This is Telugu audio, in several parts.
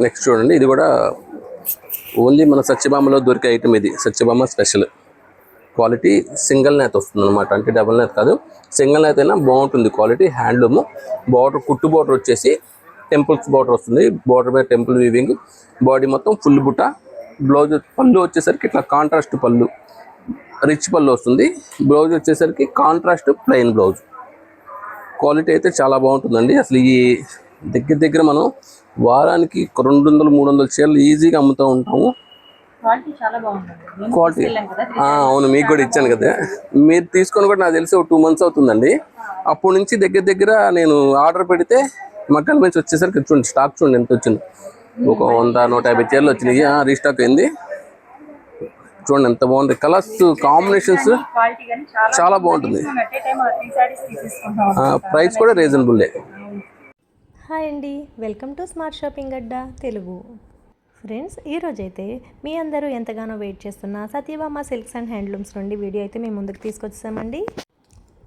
నెక్స్ట్ చూడండి, ఇది కూడా ఓన్లీ మన సత్యభామలో దొరికే ఐటమ్. ఇది సత్యభామ స్పెషల్ క్వాలిటీ. సింగిల్ నేత వస్తుంది అనమాట, అంటే డబుల్ నేత కాదు, సింగిల్ నేత అయినా బాగుంటుంది క్వాలిటీ. హ్యాండ్లూమ్ బార్డర్, కుట్టు బార్డర్ వచ్చేసి టెంపుల్స్ బార్డర్ వస్తుంది. Border by temple weaving. Body మొత్తం ఫుల్ బుట్ట. బ్లౌజ్ పళ్ళు వచ్చేసరికి ఇట్లా కాంట్రాస్ట్ పళ్ళు, రిచ్ పళ్ళు వస్తుంది. బ్లౌజ్ వచ్చేసరికి కాంట్రాస్ట్ ప్లెయిన్ బ్లౌజ్. క్వాలిటీ అయితే చాలా బాగుంటుందండి. అసలు ఈ దగ్గర దగ్గర మనం వారానికి 200-300 చీరలు ఈజీగా అమ్ముతూ ఉంటాము. క్వాలిటీ అవును, మీకు కూడా ఇచ్చాను కదా. మీరు తీసుకొని కూడా నాకు తెలిసి ఒక 2 months అవుతుందండి. అప్పటి నుంచి దగ్గర దగ్గర నేను ఆర్డర్ పెడితే మక్కల నుంచి వచ్చేసరికి చూడండి, స్టాక్ చూడండి ఎంత వచ్చింది. ఒక 100-150 చీరలు వచ్చినాయి. రీస్టాక్ అయింది. చూడండి ఎంత బాగుంది. కలర్స్ కాంబినేషన్స్ చాలా బాగుంటుంది. ప్రైస్ కూడా రీజనబుల్లే. హాయ్ అండి, welcome to smart shopping Adda Telugu. Friends, ఈరోజైతే మీ అందరూ ఎంతగానో వెయిట్ చేస్తున్న సత్యభామ సిల్క్స్ అండ్ హ్యాండ్లూమ్స్ నుండి వీడియో అయితే మేము ముందుకు తీసుకొచ్చామండి.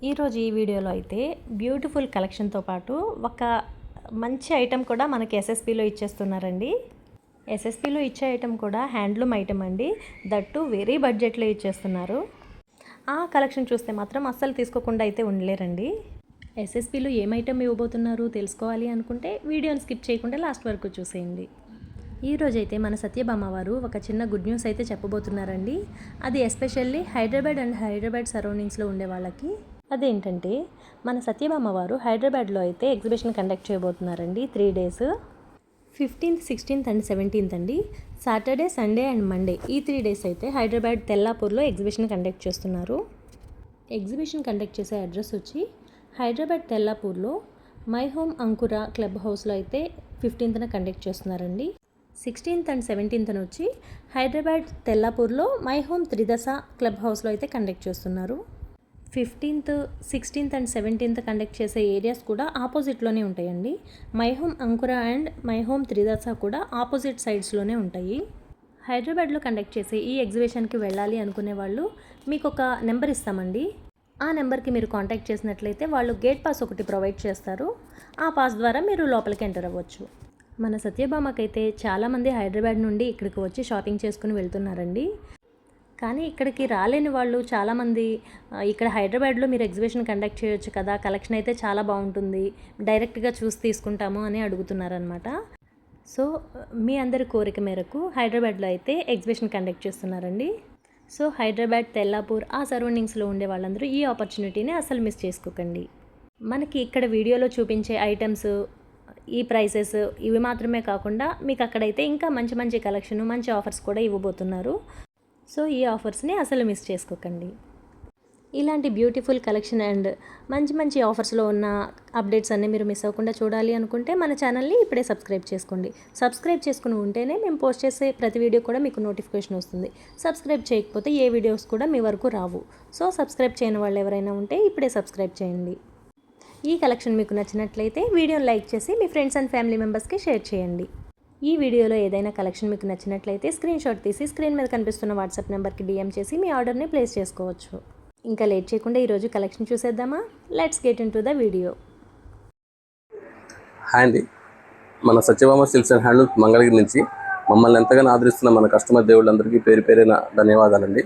ఈరోజు ఈ వీడియోలో అయితే బ్యూటిఫుల్ కలెక్షన్తో పాటు ఒక మంచి ఐటెం కూడా మనకి ఎస్ఎస్పిలో ఇచ్చేస్తున్నారండి. ఎస్ఎస్పిలో ఇచ్చే ఐటెం కూడా హ్యాండ్లూమ్ ఐటెం అండి. దట్టు వెరీ బడ్జెట్లో ఇచ్చేస్తున్నారు. ఆ కలెక్షన్ చూస్తే మాత్రం అస్సలు తీసుకోకుండా అయితే ఉండలేరండి. ఎస్ఎస్పిలో ఏం ఐటెం ఇవ్వబోతున్నారు తెలుసుకోవాలి అనుకుంటే వీడియోని స్కిప్ చేయకుండా లాస్ట్ వరకు చూసేయండి. ఈరోజైతే మన సత్యభామ వారు ఒక చిన్న గుడ్ న్యూస్ అయితే చెప్పబోతున్నారండి. అది ఎస్పెషల్లీ హైదరాబాద్ అండ్ హైదరాబాద్ సరౌండింగ్స్లో ఉండే వాళ్ళకి. అదేంటంటే మన సత్యభామ వారు హైదరాబాద్లో అయితే ఎగ్జిబిషన్ కండక్ట్ చేయబోతున్నారండి. 3 days, 15th, 16th and 17th అండి. సాటర్డే, సండే అండ్ మండే, ఈ 3 days అయితే హైదరాబాద్ తెల్లాపూర్లో ఎగ్జిబిషన్ కండక్ట్ చేస్తున్నారు. ఎగ్జిబిషన్ కండక్ట్ చేసే అడ్రస్ వచ్చి హైదరాబాద్ తెల్లాపూర్లో మై హోమ్ అంకుర క్లబ్ హౌస్లో అయితే 15th కండక్ట్ చేస్తున్నారండి. 16th అండ్ 17th వచ్చి హైదరాబాద్ తెల్లాపూర్లో మై హోమ్ త్రిదశ క్లబ్ హౌస్లో అయితే కండక్ట్ చేస్తున్నారు. 15th, 16th and 17th conduct చేసే ఏరియాస్ కూడా ఆపోజిట్లోనే ఉంటాయండి. మై హోమ్ అంకుర అండ్ మై హోమ్ త్రిదశ కూడా ఆపోజిట్ సైడ్స్లోనే ఉంటాయి. హైదరాబాద్లో కండక్ట్ చేసే ఈ ఎగ్జిబిషన్కి వెళ్ళాలి అనుకునే వాళ్ళు మీకు ఒక నెంబర్ ఇస్తామండి. ఆ నెంబర్కి మీరు కాంటాక్ట్ చేసినట్లయితే వాళ్ళు గేట్ పాస్ ఒకటి ప్రొవైడ్ చేస్తారు. ఆ పాస్ ద్వారా మీరు లోపలికి ఎంటర్ అవ్వచ్చు. మన సత్యభామకైతే చాలామంది హైదరాబాద్ నుండి ఇక్కడికి వచ్చి షాపింగ్ చేసుకుని వెళ్తున్నారండి. కానీ ఇక్కడికి రాలేని వాళ్ళు చాలామంది ఇక్కడ హైదరాబాద్లో మీరు ఎగ్జిబిషన్ కండక్ట్ చేయొచ్చు కదా, కలెక్షన్ అయితే చాలా బాగుంటుంది, డైరెక్ట్గా చూసి తీసుకుంటాము అని అడుగుతున్నారనమాట. సో మీ అందరి కోరిక మేరకు హైదరాబాద్లో అయితే ఎగ్జిబిషన్ కండక్ట్ చేస్తున్నారండి. సో హైదరాబాద్, తెల్లాపూర్ ఆ సరౌండింగ్స్లో ఉండే వాళ్ళందరూ ఈ ఆపర్చునిటీని అసలు మిస్ చేసుకోకండి. మనకి ఇక్కడ వీడియోలో చూపించే ఐటమ్స్, ఈ ప్రైసెస్ ఇవి మాత్రమే కాకుండా మీకు అక్కడైతే ఇంకా మంచి మంచి కలెక్షన్, మంచి ఆఫర్స్ కూడా ఇవ్వబోతున్నారు. సో ఈ ఆఫర్స్ని అసలు మిస్ చేసుకోకండి. ఇలాంటి బ్యూటిఫుల్ కలెక్షన్ అండ్ మంచి మంచి ఆఫర్స్లో ఉన్న అప్డేట్స్ అన్నీ మీరు మిస్ అవ్వకుండా చూడాలి అనుకుంటే మన ఛానల్ని ఇప్పుడే సబ్స్క్రైబ్ చేసుకోండి. సబ్స్క్రైబ్ చేసుకుని ఉంటేనే మేము పోస్ట్ చేసే ప్రతి వీడియో కూడా మీకు నోటిఫికేషన్ వస్తుంది. సబ్స్క్రైబ్ చేయకపోతే ఏ వీడియోస్ కూడా మీ వరకు రావు. సో సబ్స్క్రైబ్ చేయని వాళ్ళు ఎవరైనా ఉంటే ఇప్పుడే సబ్స్క్రైబ్ చేయండి. ఈ కలెక్షన్ మీకు నచ్చినట్లయితే వీడియోని లైక్ చేసి మీ ఫ్రెండ్స్ అండ్ ఫ్యామిలీ మెంబర్స్కి షేర్ చేయండి. ఈ వీడియోలో ఏదైనా కలెక్షన్ మీకు నచ్చినట్లయితే స్క్రీన్ షాట్ తీసి స్క్రీన్ మీద కనిపిస్తున్న వాట్సాప్ నెంబర్కి DM చేసి మీ ఆర్డర్ని ప్లేస్ చేసుకోవచ్చు. ఇంకా లేట్ చేయకుండా ఈరోజు కలెక్షన్ చూసేద్దామా? Let's get in to the video. Hi అండి, మన Satyabhama silks and handlooms Mangalagiri నుంచి మమ్మల్ని ఎంతగానో ఆదరిస్తున్న మన కస్టమర్ దేవుళ్ళందరికీ పేరు పేరైన ధన్యవాదాలండి.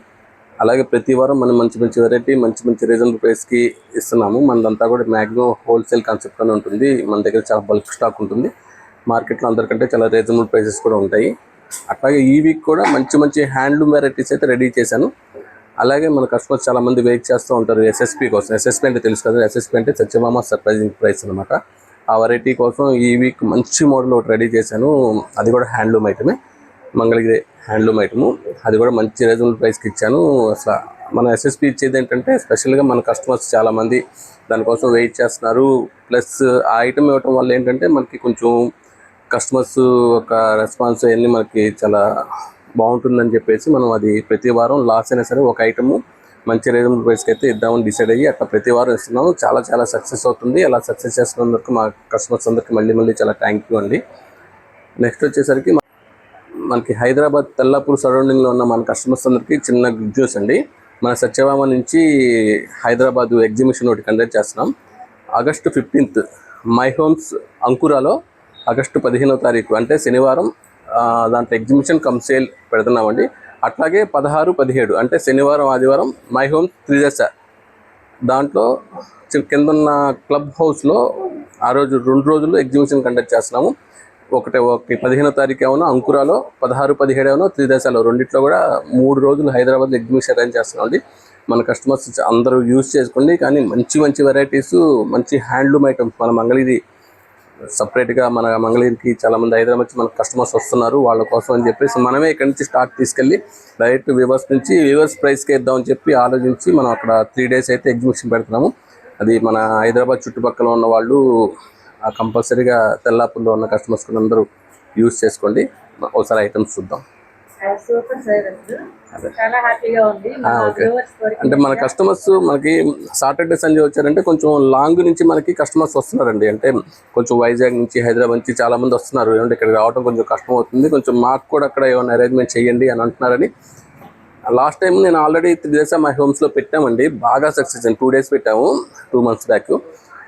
అలాగే ప్రతి వారం మనం మంచి మంచి వెరైటీ, మంచి మంచి రీజనబుల్ ప్రైస్కి ఇస్తున్నాము. మనదంతా కూడా మ్యాక్సిమం హోల్సేల్ కాన్సెప్ట్గానే ఉంటుంది. మన దగ్గర చాలా బల్క్ స్టాక్ ఉంటుంది. మార్కెట్లో అందరికంటే చాలా రీజనబుల్ ప్రైసెస్ కూడా ఉంటాయి. అట్లాగే ఈ వీక్ కూడా మంచి మంచి హ్యాండ్లూమ్ వెరైటీస్ అయితే రెడీ చేశాను. అలాగే మన కస్టమర్స్ చాలామంది వెయిట్ చేస్తూ ఉంటారు ఎస్ఎస్పి కోసం. ఎస్ఎస్పి అంటే తెలుసు కదా, ఎస్ఎస్పి అంటే సత్యభామ సర్ప్రైజింగ్ ప్రైస్ అనమాట. ఆ వెరైటీ కోసం ఈ వీక్ మంచి మోడల్ ఒకటి రెడీ చేశాను. అది కూడా హ్యాండ్లూమ్ ఐటమే, మంగళగిరి హ్యాండ్లూమ్ ఐటము. అది కూడా మంచి రీజనబుల్ ప్రైస్కి ఇచ్చాను. అసలు మన ఎస్ఎస్పి ఇచ్చేది ఏంటంటే స్పెషల్గా మన కస్టమర్స్ చాలామంది దానికోసం వెయిట్ చేస్తున్నారు. ప్లస్ ఆ ఐటమ్ ఇవ్వటం వల్ల ఏంటంటే మనకి కొంచెం కస్టమర్స్ ఒక రెస్పాన్స్ అన్నీ మనకి చాలా బాగుంటుందని చెప్పేసి మనం అది ప్రతి వారం లాస్ అయినా సరే ఒక ఐటము మంచి రీజనబుల్ ప్రైస్కి అయితే ఇద్దామని డిసైడ్ అయ్యి అట్లా ప్రతి వారం ఇస్తున్నాము. చాలా చాలా సక్సెస్ అవుతుంది. అలా సక్సెస్ చేస్తున్నందుకు మా కస్టమర్స్ అందరికీ మళ్ళీ చాలా థ్యాంక్ యూ అండి. నెక్స్ట్ వచ్చేసరికి మనకి హైదరాబాద్ తెల్లాపూర్ సరౌండింగ్లో ఉన్న మన కస్టమర్స్ అందరికీ చిన్న గుడ్ న్యూస్ అండి. మన సత్యభామ నుంచి హైదరాబాద్ ఎగ్జిబిషన్ ఒకటి కండక్ట్ చేస్తున్నాం. August 15th మై హోమ్స్ అంకురాలో ఆగస్టు 15వ తారీఖు అంటే శనివారం దాంట్లో ఎగ్జిబిషన్ కమ్ సేల్ పెడుతున్నామండి. అట్లాగే 16, 17 అంటే శనివారం ఆదివారం మై హోమ్ 3 days దాంట్లో కింద ఉన్న క్లబ్ హౌస్లో ఆ రోజు 2 రోజులు ఎగ్జిబిషన్ కండక్ట్ చేస్తున్నాము. ఒకటి 15వ తారీఖు ఏమో అంకురాలో, 16, 17 ఏమో 3 days రెండిట్లో కూడా 3 రోజులు హైదరాబాద్ ఎగ్జిబిషన్ అరేంజ్ చేస్తున్నామండి. మన కస్టమర్స్ అందరూ యూజ్ చేసుకోండి. కానీ మంచి మంచి వెరైటీస్, మంచి హ్యాండ్లూమ్ ఐటమ్స్ మన మంగళగిరి సపరేట్గా మన మంగళగిరికి చాలామంది హైదరాబాద్ నుంచి మన కస్టమర్స్ వస్తున్నారు. వాళ్ళ కోసం అని చెప్పేసి మనమే ఇక్కడి నుంచి స్టాక్ తీసుకెళ్ళి డైరెక్ట్ వ్యూవర్స్ నుంచి వ్యూవర్స్ ప్రైస్కి ఇద్దామని చెప్పి ఆలోచించి మనం అక్కడ 3 days అయితే ఎగ్జిబిషన్ పెడుతున్నాము. అది మన హైదరాబాద్ చుట్టుపక్కల ఉన్న వాళ్ళు కంపల్సరీగా తెల్లాపూర్లో ఉన్న కస్టమర్స్ అందరూ యూజ్ చేసుకోండి. ఒకసారి ఐటమ్స్ చూద్దాం. సూపర్ సార్, చాలా హ్యాపీగా ఉంది. ఓకే, అంటే మన కస్టమర్స్ మనకి సాటర్డే సండే వచ్చారంటే కొంచెం లాంగ్ నుంచి మనకి కస్టమర్స్ వస్తున్నారండి. అంటే కొంచెం వైజాగ్ నుంచి, హైదరాబాద్ నుంచి చాలా మంది వస్తున్నారు. ఏమంటే ఇక్కడికి రావడం కొంచెం కష్టం అవుతుంది, కొంచెం మాకు కూడా అక్కడ ఏమైనా అరేంజ్మెంట్ చేయండి అని అంటున్నారని. లాస్ట్ టైం నేను ఆల్రెడీ 3 days మై హోమ్స్లో పెట్టామండి. బాగా సక్సెస్ అయింది. 2 days పెట్టాము 2 months బ్యాక్.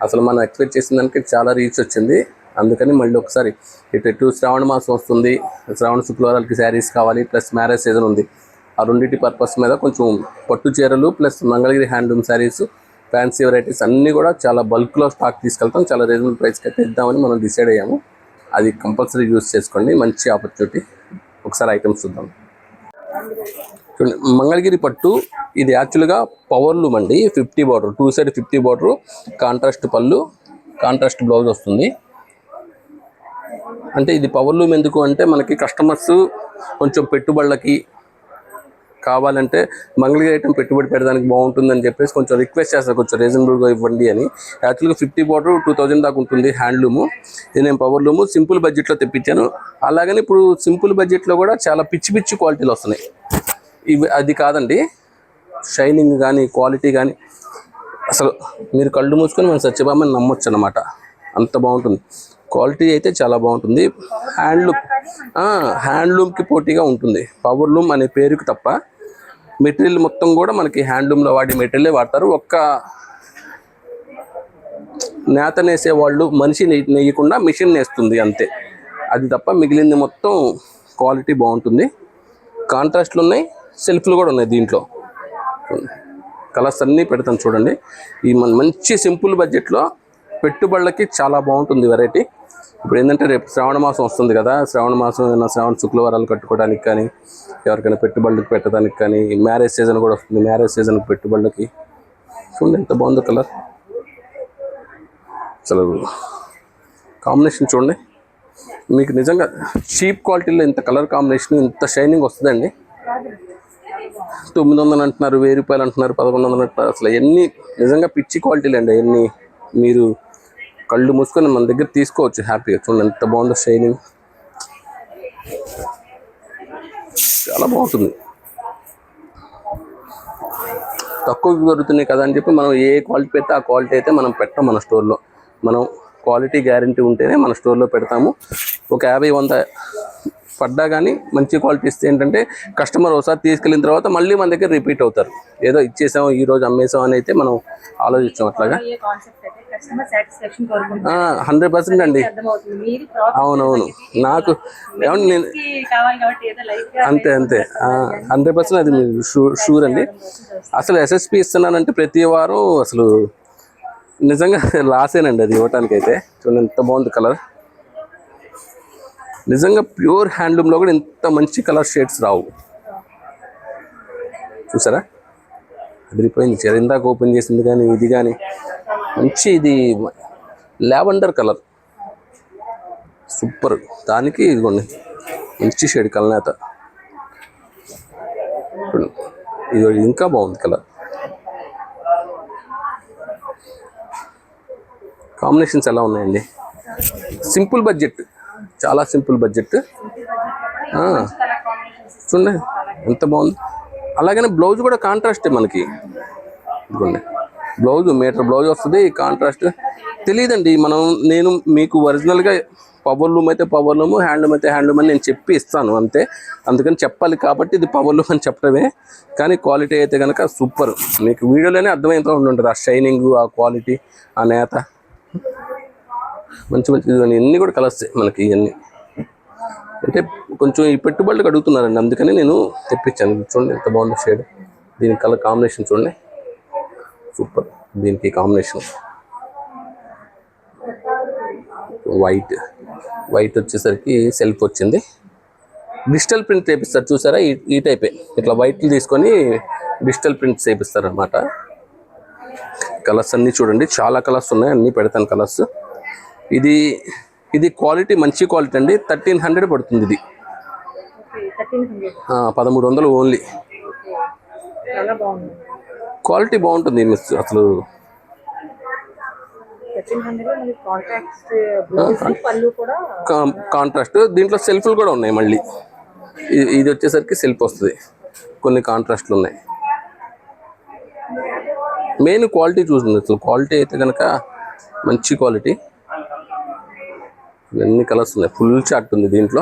అసలు మనం ఎక్స్పెక్ట్ చేసిన దానికి చాలా రీచ్ వచ్చింది. అందుకని మళ్ళీ ఒకసారి ఇటు శ్రావణ మాసం వస్తుంది, శ్రావణ శుక్రవారాలకి శారీస్ కావాలి, ప్లస్ మ్యారేజ్ సీజన్ ఉంది. ఆ రెండింటి పర్పస్ మీద కొంచెం పట్టు చీరలు plus Mangalagiri handloom saris, fancy varieties అన్నీ కూడా చాలా బల్క్లో స్టాక్ తీసుకెళ్తాం. చాలా రీజనబుల్ ప్రైస్కి అయితే ఇద్దామని మనం డిసైడ్ అయ్యాము. అది కంపల్సరీ యూజ్ చేసుకోండి, మంచి ఆపర్చునిటీ. ఒకసారి ఐటమ్స్ చూద్దాం. చూడండి, మంగళగిరి పట్టు ఇది యాక్చువల్గా పవర్ లూమ్ అండి. 50 border, 2 side 50 border, కాంట్రాస్ట్ పళ్ళు, కాంట్రాస్ట్ బ్లౌజ్ వస్తుంది. అంటే ఇది పవర్ లూమ్ ఎందుకు అంటే మనకి కస్టమర్స్ కొంచెం పెట్టుబడులకి కావాలంటే మంగళగిరి ఐటమ్ పెట్టుబడి పెట్టడానికి బాగుంటుందని చెప్పేసి కొంచెం రిక్వెస్ట్ చేస్తారు, కొంచెం రీజనబుల్గా ఇవ్వండి అని. యాక్చువల్గా 50 border 2000 దాకా ఉంటుంది హ్యాండ్లూము. ఇది నేను పవర్ లూము సింపుల్ బడ్జెట్లో తెప్పించాను. అలాగని ఇప్పుడు సింపుల్ బడ్జెట్లో కూడా చాలా పిచ్చి పిచ్చి క్వాలిటీలు వస్తున్నాయి. ఇవి అది కాదండి, షైనింగ్ కానీ క్వాలిటీ కానీ అసలు మీరు కళ్ళు మూసుకొని మన సత్యభామని నమ్మొచ్చు అన్నమాట. అంత బాగుంటుంది. క్వాలిటీ అయితే చాలా బాగుంటుంది. హ్యాండ్లూమ్కి పోటీగా ఉంటుంది. పవర్ లూమ్ అనే పేరుకి తప్ప మెటీరియల్ మొత్తం కూడా మనకి హ్యాండ్లూమ్లో వాడే మెటీరియలే వాడతారు. ఒక్క నేత నేసే వాళ్ళు మనిషి నెయ్యకుండా మిషన్ నేస్తుంది అంతే. అది తప్ప మిగిలింది మొత్తం క్వాలిటీ బాగుంటుంది. కాంట్రాస్ట్లు ఉన్నాయి, సెల్ఫ్లు కూడా ఉన్నాయి. దీంట్లో కలర్స్ అన్నీ పెడతాను చూడండి. ఈ మంచి సింపుల్ బడ్జెట్లో పెట్టుబడులకి చాలా బాగుంటుంది వెరైటీ. ఇప్పుడు ఏంటంటే రేపు శ్రావణ మాసం వస్తుంది కదా, శ్రావణ మాసం ఏమైనా శ్రావణ శుక్రవారాలు కట్టుకోవడానికి కానీ, ఎవరికైనా పెట్టుబడులకు పెట్టడానికి కానీ, మ్యారేజ్ సీజన్ కూడా వస్తుంది. మ్యారేజ్ సీజన్కి పెట్టుబడులకి చూడండి ఎంత బాగుందో కలర్. అసలు కాంబినేషన్ చూడండి, మీకు నిజంగా చీప్ క్వాలిటీలో ఇంత కలర్ కాంబినేషన్, ఇంత షైనింగ్ వస్తుందండి. 900 అంటున్నారు, 1000 రూపాయలు అంటున్నారు, 1100 అంటున్నారు. అసలు ఎన్ని నిజంగా పిచ్చి క్వాలిటీలు అండి. ఎన్ని మీరు కళ్ళు మూసుకొని మన దగ్గర తీసుకోవచ్చు హ్యాపీగా. చూడండి ఎంత బాగుందో షైనింగ్, చాలా బాగుంటుంది. తక్కువకి దొరుకుతున్నాయి కదా అని చెప్పి మనం ఏ క్వాలిటీ పెడితే ఆ క్వాలిటీ అయితే మనం పెట్టాం మన స్టోర్లో. మనం క్వాలిటీ గ్యారంటీ ఉంటేనే మన స్టోర్లో పెడతాము. ఒక 50-100 పడ్డా కానీ మంచి క్వాలిటీ ఇస్తే ఏంటంటే కస్టమర్ ఒకసారి తీసుకెళ్ళిన తర్వాత మళ్ళీ మన దగ్గర రిపీట్ అవుతారు. ఏదో ఇచ్చేసాం ఈరోజు అమ్మేసాం అని అయితే మనం ఆలోచించాం. అట్లాగా 100% అండి. అవునవును, నాకు ఏమన్నా నేను అంతే 100% అది షూర్ అండి. అసలు SSP ఇస్తున్నానంటే ప్రతి వారం అసలు నిజంగా లాసేనండి అది ఇవ్వటానికైతే. చూడండి ఎంత బాగుంది కలర్. నిజంగా ప్యూర్ హ్యాండ్లూమ్లో కూడా ఇంత మంచి కలర్ షేడ్స్ రావు. చూసారా, అదిరిపోయింది చీర. ఇందాక ఓపెన్ చేసింది కానీ ఇది కానీ మంచి, ఇది లావెండర్ కలర్ సూపర్. దానికి ఇదిగోండి మంచి షేడ్ కలనేత. ఇది ఇంకా బాగుంది కలర్. కాంబినేషన్స్ ఎలా ఉన్నాయండి. సింపుల్ బడ్జెట్, చాలా సింపుల్ బడ్జెట్. చూడండి ఎంత బాగుంది. అలాగనే బ్లౌజ్ కూడా కాంట్రాస్టే మనకి. ఇదిగోండి బ్లౌజ్, మీటర్ బ్లౌజ్ వస్తుంది. కాంట్రాస్ట్ తెలియదండి. నేను మీకు ఒరిజినల్గా పవర్ లూమ్ అయితే పవర్ లూమ్, హ్యాండ్లూమ్ అయితే హ్యాండ్లూమ్ అని నేను చెప్పి ఇస్తాను అంతే. అందుకని చెప్పాలి కాబట్టి ఇది పవర్ లూమ్ అని చెప్పడమే. కానీ క్వాలిటీ అయితే కనుక సూపర్. మీకు వీడియోలోనే అర్థమైతే ఉంటుంది ఆ షైనింగ్, ఆ క్వాలిటీ, ఆ నేత. మంచి మంచి ఇదిగోండి, ఇవన్నీ కూడా కలర్స్ మనకి. ఇవన్నీ అంటే కొంచెం ఈ పెట్టుబడులకు అడుగుతున్నారండి, అందుకని నేను తెప్పించాను. చూడండి ఎంత బాగుంది షేడ్. దీని కలర్ కాంబినేషన్ చూడండి, సూపర్. దీనికి కాంబినేషన్ వైట్ వచ్చేసరికి సెల్ఫ్ వచ్చింది. డిజిటల్ ప్రింట్ చేపిస్తారు చూసారా, ఈ టైపే ఇట్లా వైట్లు తీసుకొని డిజిటల్ ప్రింట్ చేపిస్తారు అనమాట. కలర్స్ అన్నీ చూడండి, చాలా కలర్స్ ఉన్నాయి, అన్నీ పెడతాను కలర్స్. ఇది క్వాలిటీ మంచి క్వాలిటీ అండి. 1300 పడుతుంది ఇది. 1300 ఓన్లీ. చాలా బాగుంది, క్వాలిటీ బాగుంటుంది మిస్ అసలు. 1300 కాంట్రాక్ట్ పళ్ళు కూడా కాంట్రాస్ట్. దీంట్లో సెల్ఫ్లు కూడా ఉన్నాయి మళ్ళీ. ఇది వచ్చేసరికి సెల్ఫ్ వస్తుంది, కొన్ని కాంట్రాస్ట్లు ఉన్నాయి. మెయిన్ క్వాలిటీ చూస్తుంది అసలు. క్వాలిటీ అయితే కనుక మంచి క్వాలిటీ. అన్ని కలర్స్ ఉన్నాయి, ఫుల్ చార్ట్ ఉంది దీంట్లో.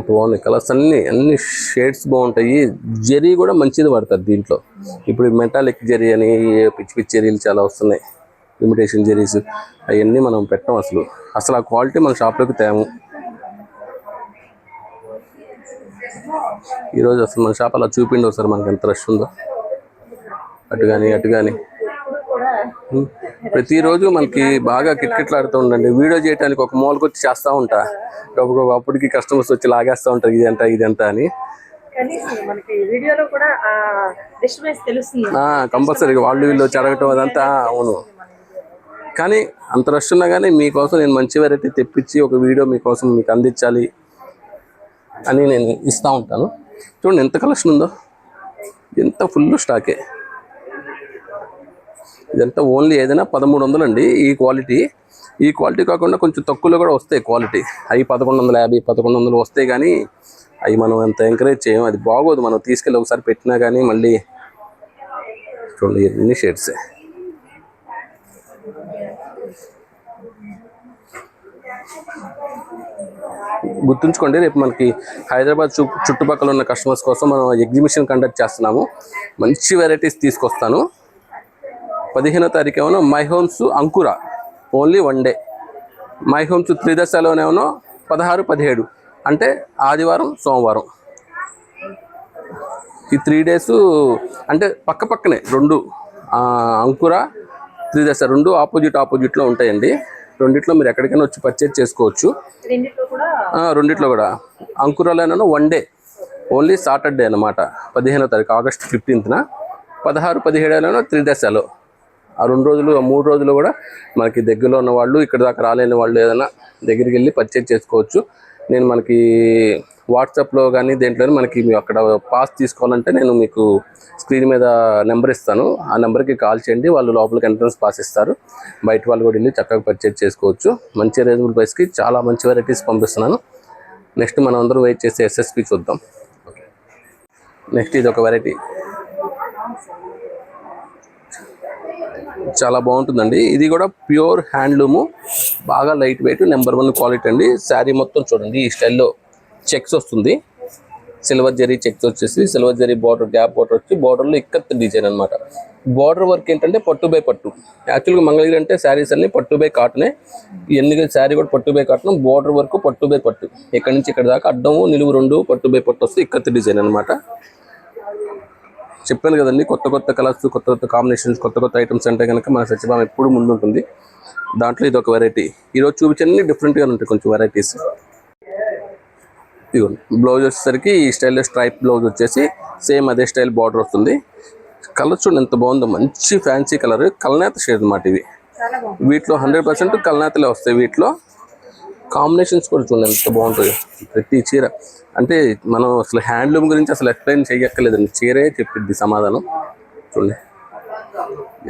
బాగున్నాయి కలర్స్ అన్ని షేడ్స్ బాగుంటాయి. జెరీ కూడా మంచిది పడతారు దీంట్లో. ఇప్పుడు మెటాలిక్ జెరీ అని పిచ్చి పిచ్చి జెరీలు చాలా వస్తున్నాయి, ఇమిటేషన్ జెరీస్. అవన్నీ మనం పెట్టాం అసలు ఆ క్వాలిటీ మన షాప్లోకి తేము. ఈరోజు అసలు మన షాప్ అలా చూపిండి ఒకసారి, మనకి ఎంత రష్ ఉందో. అటు కానీ ప్రతిరోజు మనకి బాగా కిట్కిట్లాడుతూ ఉండండి. వీడియో చేయడానికి ఒక మూలకు వచ్చి చేస్తూ ఉంటా, అప్పటికి కస్టమర్స్ వచ్చి లాగేస్తూ ఉంటారు ఇదంతా అని. మనకి వీడియోలో కూడా డిస్టర్బెన్స్ తెలుస్తుంది కంపల్సరీగా వాళ్ళు వీళ్ళు చెరగటం అదంతా. అవును, కానీ అంత రష్ ఉన్నా కానీ మీకోసం నేను మంచి వెరైటీ తెప్పించి ఒక వీడియో మీకోసం మీకు అందించాలి అని నేను ఇస్తూ ఉంటాను. చూడండి ఎంత కలెక్షన్ ఉందో, ఎంత ఫుల్ స్టాకే. ఇదంతా ఓన్లీ ఏదైనా 1300 అండి. ఈ క్వాలిటీ కాకుండా కొంచెం తక్కువలో కూడా వస్తాయి క్వాలిటీ. అవి 1150, 1100 వస్తాయి, కానీ అవి మనం ఎంత ఎంకరేజ్ చేయం. అది బాగోదు, మనం తీసుకెళ్ళి ఒకసారి పెట్టినా కానీ మళ్ళీ. చూడండి ఎన్ని షేడ్సే. గుర్తుంచుకోండి, రేపు మనకి హైదరాబాద్ చుట్టుపక్కల ఉన్న కస్టమర్స్ కోసం మనం ఎగ్జిబిషన్ కండక్ట్ చేస్తున్నాము. మంచి వెరైటీస్ తీసుకొస్తాను. 15వ తారీఖు ఏమో my homes Ankura, only 1 day. My homes త్రిదశలోనేమో 16, 17 అంటే ఆదివారం సోమవారం. ఈ 3 days అంటే పక్కనే 2 అంకురా త్రిదశ 2 ఆపోజిట్లో ఉంటాయండి. రెండిట్లో మీరు ఎక్కడికైనా వచ్చి పర్చేజ్ చేసుకోవచ్చు. రెండిట్లో కూడా అంకురాలోనూ 1 డే, ఓన్లీ సాటర్డే అనమాట. 15వ తారీఖు ఆగస్ట్ 15న, 16, 17 త్రిదశలో. ఆ 2 రోజులు, ఆ 3 రోజులు కూడా మనకి దగ్గరలో ఉన్న వాళ్ళు, ఇక్కడ దాకా రాలేని వాళ్ళు ఏదైనా దగ్గరికి వెళ్ళి పర్చేజ్ చేసుకోవచ్చు. నేను మనకి వాట్సాప్లో కానీ దేంట్లో మనకి అక్కడ పాస్ తీసుకోవాలంటే నేను మీకు స్క్రీన్ మీద నెంబర్ ఇస్తాను. ఆ నెంబర్కి కాల్ చేయండి, వాళ్ళు లోపలికి ఎంట్రన్స్ పాస్ ఇస్తారు. బయట వాళ్ళు కూడా వెళ్ళి చక్కగా పర్చేజ్ చేసుకోవచ్చు. మంచి రీజనబుల్ ప్రైస్కి చాలా మంచి వెరైటీస్ పంపిస్తున్నాను. నెక్స్ట్ మనం అందరూ వెయిట్ చేసే ఎస్ఎస్పి చూద్దాం. ఓకే, నెక్స్ట్ ఇది ఒక వెరైటీ చాలా బాగుంటుందండి. ఇది కూడా ప్యూర్ హ్యాండ్లూము, బాగా లైట్ వెయిట్, నెంబర్ 1 క్వాలిటీ అండి. శారీ మొత్తం చూడండి ఈ స్టైల్లో చెక్స్ వస్తుంది. సిల్వర్ జరీ చెక్స్ వచ్చేసి, silver zari border, gap border వచ్చి, బార్డర్లో ఇక్కత్ డిజైన్ అనమాట. బార్డర్ వర్క్ ఏంటంటే పట్టు బై పట్టు. యాక్చువల్గా మంగళగిరి అంటే శారీస్ అన్ని పట్టు బై కాటనే. ఎందుకంటే శారీ కూడా పట్టు బై కాటన్, బార్డర్ వర్క్ పట్టు బై పట్టు. ఇక్కడ నుంచి ఇక్కడ దాకా అడ్డము నిలువు 2 పట్టు బై పట్టు వస్తే ఇక్కత్ డిజైన్ అనమాట. చెప్పాను కదండి, కొత్త కలర్స్, కొత్త కాంబినేషన్స్, కొత్త ఐటమ్స్ అంటే కనుక మన సత్యభామ ఎప్పుడు ముందుంటుంది. దాంట్లో ఇది ఒక వెరైటీ. ఈరోజు చూపించండి డిఫరెంట్గా ఉంటాయి కొంచెం వెరైటీస్. ఇదిగోండి బ్లౌజ్ వచ్చేసరికి ఈ స్టైల్లో స్ట్రైప్ బ్లౌజ్ వచ్చేసి సేమ్ అదే స్టైల్ బార్డర్ వస్తుంది. కలర్ చూడండి ఎంత బాగుందో, మంచి ఫ్యాన్సీ కలర్, కల్నేత షేడ్ అన్నమాట ఇవి. వీటిలో 100% కల్నేతలే వస్తాయి. వీటిలో కాంబినేషన్స్ కూడా చూడండి ఎంత బాగుంటుంది. ప్రతి చీర అంటే మనం అసలు హ్యాండ్లూమ్ గురించి అసలు ఎక్స్ప్లెయిన్ చేయక్కర్లేదండి, చీరే చెప్పిద్ది సమాధానం. చూడండి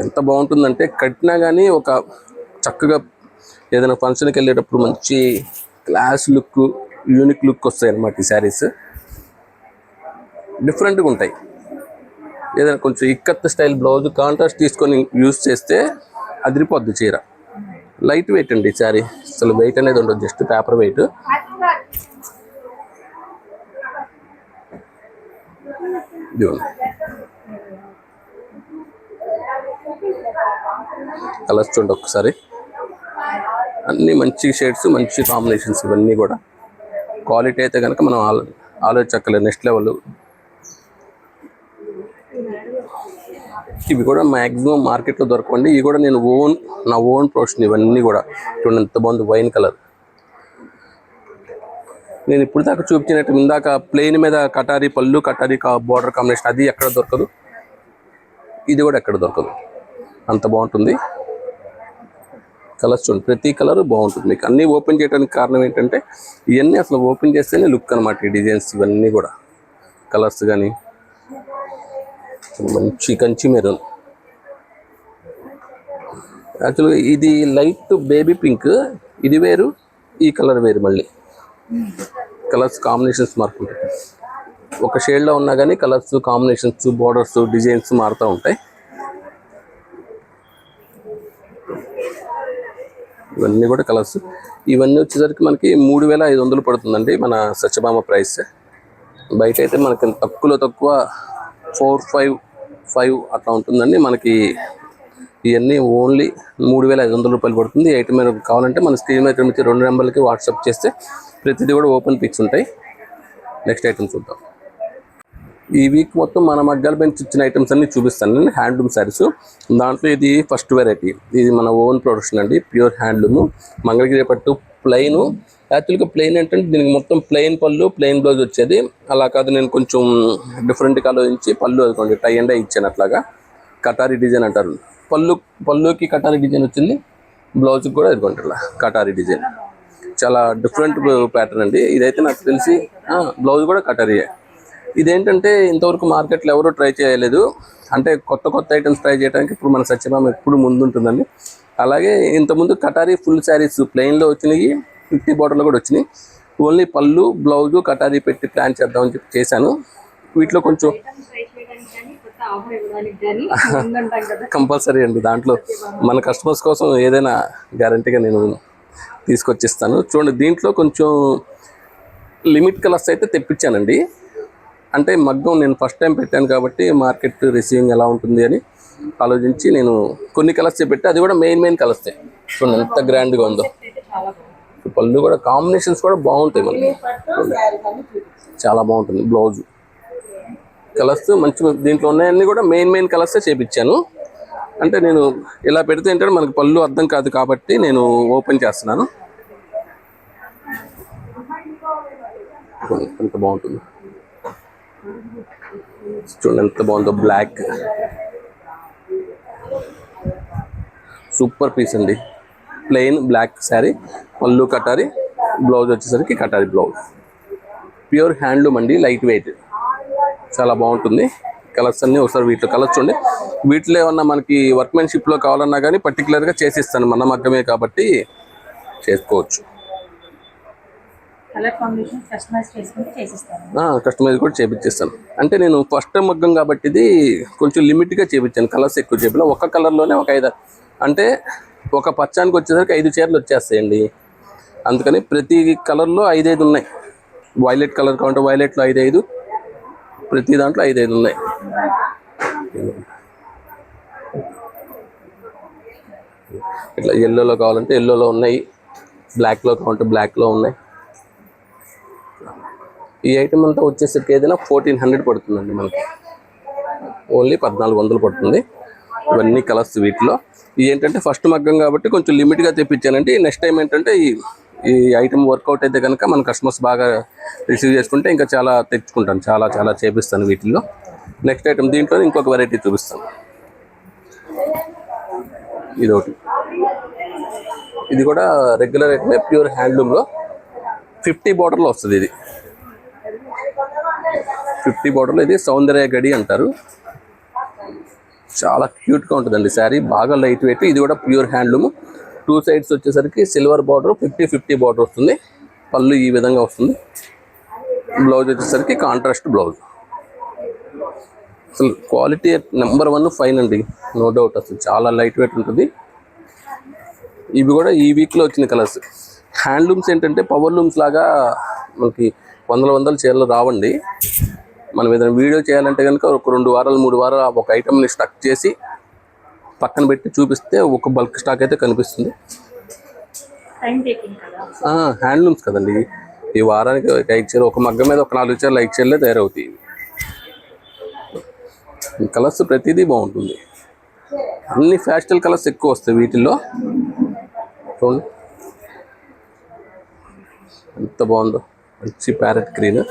ఎంత బాగుంటుందంటే, కట్టినా కానీ ఒక చక్కగా ఏదైనా ఫంక్షన్కి వెళ్ళేటప్పుడు మంచి క్లాస్ లుక్, యూనిక్ లుక్ వస్తాయి అన్నమాట. ఈ శారీస్ డిఫరెంట్గా ఉంటాయి. ఏదైనా కొంచెం ఇక్కత్ స్టైల్ బ్లౌజ్ కాంట్రాస్ట్ తీసుకొని యూజ్ చేస్తే అదిరిపోద్ది చీర. లైట్ వెయిట్ అండి శారీ, అసలు వెయిట్ అనేది ఉండదు, జస్ట్ పేపర్ వెయిట్. కలర్స్ చూడండి ఒకసారి, అన్నీ మంచి షేడ్స్, మంచి కాంబినేషన్స్. ఇవన్నీ కూడా క్వాలిటీ అయితే కనుక మనం ఆలోచించక్కర్లేదు, నెక్స్ట్ లెవెల్. ఇవి కూడా మ్యాక్సిమం మార్కెట్లో దొరకండి. ఇవి కూడా నేను నా ఓన్ ప్రొడక్షన్. ఇవన్నీ కూడా చూడండి ఎంత బాగుంది, వైన్ కలర్. నేను ఇప్పుడు దాకా చూపించినట్టు ఇందాక ప్లెయిన్ మీద కటారీ పళ్ళు, కటారీ బార్డర్ కాంబినేషన్, అది ఎక్కడ దొరకదు. ఇది కూడా ఎక్కడ దొరకదు, అంత బాగుంటుంది. కలర్స్ చూడండి, ప్రతి కలర్ బాగుంటుంది. మీకు అన్నీ ఓపెన్ చేయడానికి కారణం ఏంటంటే ఇవన్నీ అసలు ఓపెన్ చేస్తేనే లుక్ అనమాట. ఈ డిజైన్స్ ఇవన్నీ కూడా కలర్స్ కానీ మంచి కంచి మెరూన్. యాక్చువల్గా ఇది లైట్ బేబీ పింక్, ఇది వేరు, ఈ కలర్ వేరు. మళ్ళీ కలర్స్ కాంబినేషన్స్ మారుతుంటాయి. ఒక షేడ్లో ఉన్నా కానీ కలర్స్ కాంబినేషన్స్, బోర్డర్స్, డిజైన్స్ మారుతూ ఉంటాయి. ఇవన్నీ కూడా కలర్స్. ఇవన్నీ వచ్చేసరికి మనకి 3500 పడుతుందండి మన సత్యభామ ప్రైస్. బయట అయితే మనకి తక్కువ 4-5 అట్లా ఉంటుందండి. మనకి ఇవన్నీ ఓన్లీ 3500 రూపాయలు పడుతుంది. ఈ ఐటమ్ మీద కావాలంటే మన స్క్రీన్ మీద కనిపించే 2 నెంబర్లకి వాట్సాప్ చేస్తే ప్రతిదీ కూడా ఓపెన్ పిక్స్ ఉంటాయి. నెక్స్ట్ ఐటమ్ చూద్దాం. ఈ వీక్ మొత్తం మన మగ్గాల బెంచ్ ఇచ్చిన ఐటమ్స్ అన్ని చూపిస్తాను నేను. హ్యాండ్లూమ్ శారీస్, దాంట్లో ఇది ఫస్ట్ వెరైటీ. ఇది మన ఓన్ ప్రొడక్షన్ అండి, ప్యూర్ హ్యాండ్లూమ్ మంగళగిరి పట్టు ప్లెయిన్. యాక్చువల్గా ప్లెయిన్ ఏంటంటే దీనికి మొత్తం ప్లెయిన్ పళ్ళు, ప్లెయిన్ బ్లౌజ్ వచ్చేది. అలా కాదు, నేను కొంచెం డిఫరెంట్గా ఆలోచించి పళ్ళు అనుకోండి టై అండ్ ఇచ్చాను. అట్లాగా కటారీ డిజైన్ అంటారు. పళ్ళుకి కటారీ డిజైన్ వచ్చింది, బ్లౌజ్కి కూడా ఇదిగోండి ఇలా కటారీ డిజైన్. చాలా డిఫరెంట్ ప్యాటర్న్ అండి. ఇదైతే నాకు తెలిసి బ్లౌజ్ కూడా కటారీయే. ఇదేంటంటే ఇంతవరకు మార్కెట్లో ఎవరూ ట్రై చేయలేదు. అంటే కొత్త ఐటమ్స్ ట్రై చేయడానికి ఇప్పుడు మన సత్యభామ ఎప్పుడు ముందు ఉంటుందండి. అలాగే ఇంతకుముందు కటారీ ఫుల్ శారీస్ ప్లెయిన్లో వచ్చినాయి, 50 బార్డర్లో కూడా వచ్చినాయి. ఓన్లీ పళ్ళు, బ్లౌజు కటారీ పెట్టి ప్లాన్ చేద్దామని చెప్పి చేశాను. వీటిలో కొంచెం కంపల్సరీ అండి. దాంట్లో మన కస్టమర్స్ కోసం ఏదైనా గ్యారంటీగా నేను తీసుకొచ్చిస్తాను. చూడండి, దీంట్లో కొంచెం లిమిట్ కలర్స్ అయితే తెప్పించానండి. అంటే మగ్గం నేను ఫస్ట్ టైం పెట్టాను కాబట్టి మార్కెట్ రిసీవింగ్ ఎలా ఉంటుంది అని ఆలోచించి నేను కొన్ని కలర్స్ పెట్టి, అది కూడా మెయిన్ కలర్సే. చూడండి ఎంత గ్రాండ్గా ఉందో. పళ్ళు కూడా కాంబినేషన్స్ కూడా బాగుంటాయి మనకి, చాలా బాగుంటుంది. బ్లౌజ్ కలర్స్ మంచి దీంట్లో ఉన్నాయన్నీ కూడా మెయిన్ కలర్సే చేపించాను. అంటే నేను ఇలా పెడితే ఏంటంటే మనకి పళ్ళు అర్థం కాదు కాబట్టి నేను ఓపెన్ చేస్తున్నాను. ఎంత బాగుంటుంది చూడండి, ఎంత బాగుందో. బ్లాక్ సూపర్ పీస్ అండి. ప్లెయిన్ బ్లాక్ శారీ, పళ్ళు కటారీ, బ్లౌజ్ వచ్చేసరికి కటారీ బ్లౌజ్. ప్యూర్ హ్యాండ్లూమ్ అండి, లైట్ వెయిట్, చాలా బాగుంటుంది. కలర్స్ అన్నీ ఒకసారి వీటిలో కలర్స్ చూడండి. వీటిలో ఏమన్నా మనకి వర్క్మెన్షిప్లో కావాలన్నా కానీ పర్టికులర్గా చేసిస్తాను. మన మగ్గమే కాబట్టి చేసుకోవచ్చు. కస్టమైజ్ కూడా చేపించేస్తాను. అంటే నేను ఫస్ట్ టైం మగ్గం కాబట్టి ఇది కొంచెం లిమిట్గా చేపించాను. కలర్స్ ఎక్కువ చేపిన ఒక కలర్లోనే ఒక 5, అంటే ఒక పచ్చానికి వచ్చేసరికి 5 చీరలు వచ్చేస్తాయండి. అందుకని ప్రతి కలర్లో 5 ఉన్నాయి. వైలెట్ కలర్ కావాలంటే వైలెట్లో 5, ప్రతి దాంట్లో 5 ఉన్నాయి. ఇట్లా ఎల్లోలో కావాలంటే ఎల్లోలో ఉన్నాయి, బ్లాక్లో కావాలంటే బ్లాక్లో ఉన్నాయి. ఈ ఐటమ్ అంతా వచ్చేసరికి ఏదైనా 1400 పడుతుందండి మనకి. ఓన్లీ 1400 పడుతుంది. ఇవన్నీ కలర్స్ వీటిలో. ఇవి ఏంటంటే ఫస్ట్ మగ్గం కాబట్టి కొంచెం లిమిట్గా తెప్పించానండి. నెక్స్ట్ టైం ఏంటంటే ఈ ఐటమ్ వర్కౌట్ అయితే కనుక మన కస్టమర్స్ బాగా రిసీవ్ చేసుకుంటే ఇంకా చాలా తెచ్చుకుంటాను, చాలా చేపిస్తాను వీటిల్లో. నెక్స్ట్ ఐటమ్ దీంట్లో ఇంకొక వెరైటీ చూపిస్తాను. ఇదొకటి, ఇది కూడా రెగ్యులర్ ఐటమే, ప్యూర్ హ్యాండ్లూమ్లో 50 బార్డర్లో వస్తుంది. ఇది 50 బార్డర్లో, ఇది సౌందర్య గడి అంటారు. చాలా క్యూట్గా ఉంటుందండి శారీ, బాగా లైట్ వెయిట్. ఇది కూడా ప్యూర్ హ్యాండ్లూమ్. 2 సైడ్స్ వచ్చేసరికి సిల్వర్ బార్డర్, 50 బార్డర్ వస్తుంది. పళ్ళు ఈ విధంగా వస్తుంది. బ్లౌజ్ వచ్చేసరికి కాంట్రాస్ట్ బ్లౌజ్. అసలు క్వాలిటీ నెంబర్ 1 ఫైన్ అండి, నో డౌట్. అసలు చాలా లైట్ వెయిట్ ఉంటుంది. ఇవి కూడా ఈ వీక్లో వచ్చిన కలర్స్. హ్యాండ్లూమ్స్ ఏంటంటే పవర్ లూమ్స్ లాగా మనకి వందల చీరలు రావండి. మనం ఏదైనా వీడియో చేయాలంటే కనుక ఒక 2 వారాలు 3 వారాలు ఒక ఐటమ్ని స్టక్ చేసి పక్కన పెట్టి చూపిస్తే ఒక బల్క్ స్టాక్ అయితే కనిపిస్తుంది. టైం టేకింగ్ కదా. హ్యాండ్లూమ్స్ కదండి, ఈ వారానికి ఒక 5 చీరలు, ఒక మగ్గం మీద ఒక 4 చీరలు 5 చీరలే తయారవుతాయి. కలర్స్ ప్రతిదీ బాగుంటుంది, అన్ని ఫ్యాస్టల్ కలర్స్ ఎక్కువ వస్తాయి వీటిల్లో. చూడండి ఎంత బాగుందో, మంచి ప్యారెట్ గ్రీన్,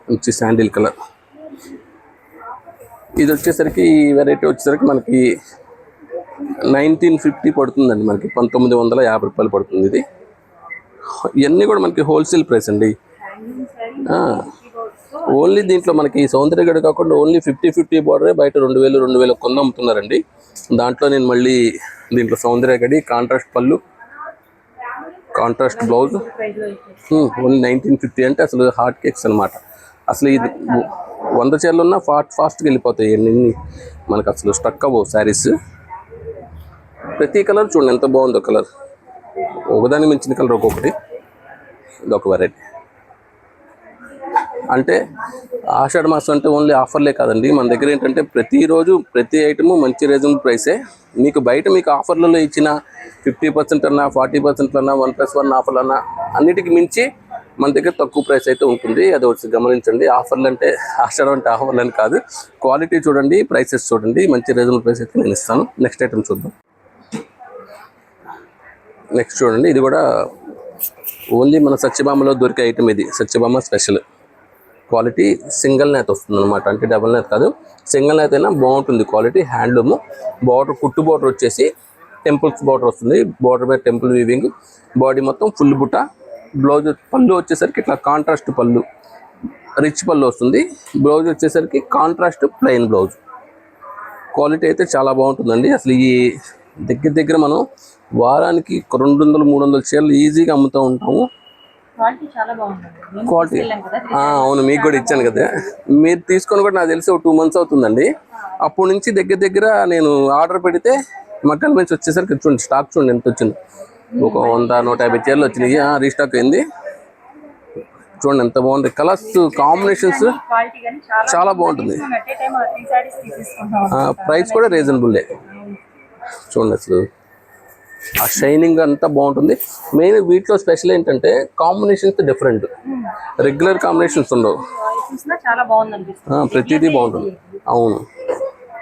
మంచి శాండిల్ కలర్. ఇది వచ్చేసరికి ఈ వెరైటీ వచ్చేసరికి మనకి 1950 పడుతుందండి, మనకి 1950 రూపాయలు పడుతుంది. ఇది ఇవన్నీ కూడా మనకి హోల్సేల్ ప్రైస్ అండి. ఓన్లీ దీంట్లో మనకి సౌందర్యగడ కాకుండా ఓన్లీ 50-50 బార్డరే బయట 2000 కొంద అమ్ముతున్నారండి. దాంట్లో నేను మళ్ళీ దీంట్లో సౌందర్యగడి, కాంట్రాస్ట్ పళ్ళు, కాంట్రాస్ట్ బ్లౌజ్, ఓన్లీ 1950 అంటే అసలు హాట్ కేక్స్ అనమాట. అసలు ఇది 100 చీరలు ఉన్నా ఫాస్ట్గా వెళ్ళిపోతాయి ఇవన్నీ, మనకు అసలు స్టక్ అవ్వవు శారీస్. ప్రతి కలర్ చూడండి ఎంత బాగుందో, కలర్ ఒకదాని మించిన కలర్ ఒక్కొక్కటి. ఇదొక వెరైటీ. అంటే ఆషాఢ మాసం అంటే ఓన్లీ ఆఫర్లే కాదండి, మన దగ్గర ఏంటంటే ప్రతిరోజు ప్రతి ఐటము మంచి రీజనబుల్ ప్రైసే. మీకు బయట మీకు ఆఫర్లలో ఇచ్చిన 50% అన్నా 40% అన్నా 1+1 ఆఫర్లు అన్నా అన్నిటికి మించి మన దగ్గర తక్కువ ప్రైస్ అయితే ఉంటుంది. అది వచ్చి గమనించండి. ఆఫర్లు అంటే ఆషాఢం అంటే ఆఫర్లు అని కాదు, క్వాలిటీ చూడండి, ప్రైసెస్ చూడండి, మంచి రీజనబుల్ ప్రైస్ అయితే నేను ఇస్తాను. నెక్స్ట్ ఐటమ్ చూద్దాం. నెక్స్ట్ చూడండి, ఇది కూడా ఓన్లీ మన సత్యభామలో దొరికే ఐటమ్. ఇది సత్యభామ స్పెషల్ క్వాలిటీ, సింగిల్ నేత వస్తుంది అనమాట, అంటే డబుల్ నేత కాదు, సింగిల్ నేత అయినా బాగుంటుంది క్వాలిటీ. హ్యాండ్లూమ్ బార్డర్, కుట్టు బార్డర్ వచ్చేసి టెంపుల్స్ బార్డర్ వస్తుంది, బార్డర్ మీద టెంపుల్ వీవింగ్, బాడీ మొత్తం ఫుల్ బుట్ట. బ్లౌజ్ పళ్ళు వచ్చేసరికి ఇట్లా కాంట్రాస్ట్ పళ్ళు, రిచ్ పళ్ళు వస్తుంది. బ్లౌజ్ వచ్చేసరికి కాంట్రాస్ట్ ప్లెయిన్ బ్లౌజ్. క్వాలిటీ అయితే చాలా బాగుంటుందండి. అసలు ఈ దగ్గర మనం వారానికి 200-300 చీరలు ఈజీగా అమ్ముతూ ఉంటాము. క్వాలిటీ చాలా బాగుంది. క్వాలిటీ అవును, మీకు కూడా ఇచ్చాను కదా, మీరు తీసుకొని కూడా నాకు తెలిసి ఒక 2 months అవుతుందండి. అప్పటి నుంచి దగ్గర నేను ఆర్డర్ పెడితే మక్కల నుంచి వచ్చేసరికి చూడండి స్టాక్ చూడండి ఎంత వచ్చింది, ఒక 100-150 చీరలు వచ్చినాయి. రీస్టాక్ అయింది. చూడండి ఎంత బాగుంది, కలర్స్ కాంబినేషన్స్ చాలా బాగుంటుంది. ప్రైస్ కూడా రీజనబుల్లే. చూడండి అసలు ఆ షైనింగ్ అంతా బాగుంటుంది. మెయిన్ వీటిలో స్పెషల్ ఏంటంటే కాంబినేషన్స్ డిఫరెంట్, రెగ్యులర్ కాంబినేషన్స్ ఉండవు, ప్రతిదీ బాగుంటుంది. అవును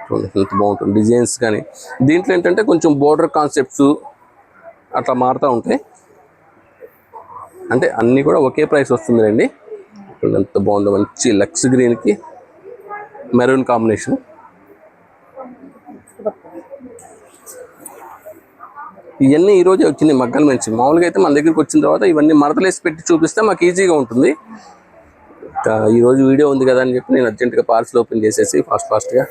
చూడండి ఎంత బాగుంటుంది, డిజైన్స్ కానీ. దీంట్లో ఏంటంటే కొంచెం బోర్డర్ కాన్సెప్ట్స్ అట్లా మారుతూ ఉంటాయి. అంటే అన్నీ కూడా ఒకే ప్రైస్ వస్తుంది అండి. ఎంత బాగుందో, మంచి లక్స్ గ్రీన్కి మెరూన్ కాంబినేషన్. ఇవన్నీ ఈరోజే వచ్చినాయి మగ్గల నుంచి. మామూలుగా అయితే మన దగ్గరికి వచ్చిన తర్వాత ఇవన్నీ మడతలేసి పెట్టి చూపిస్తే మాకు ఈజీగా ఉంటుంది. ఈరోజు వీడియో ఉంది కదా అని చెప్పి నేను అర్జెంటుగా పార్సల్ ఓపెన్ చేసేసి ఫాస్ట్గా.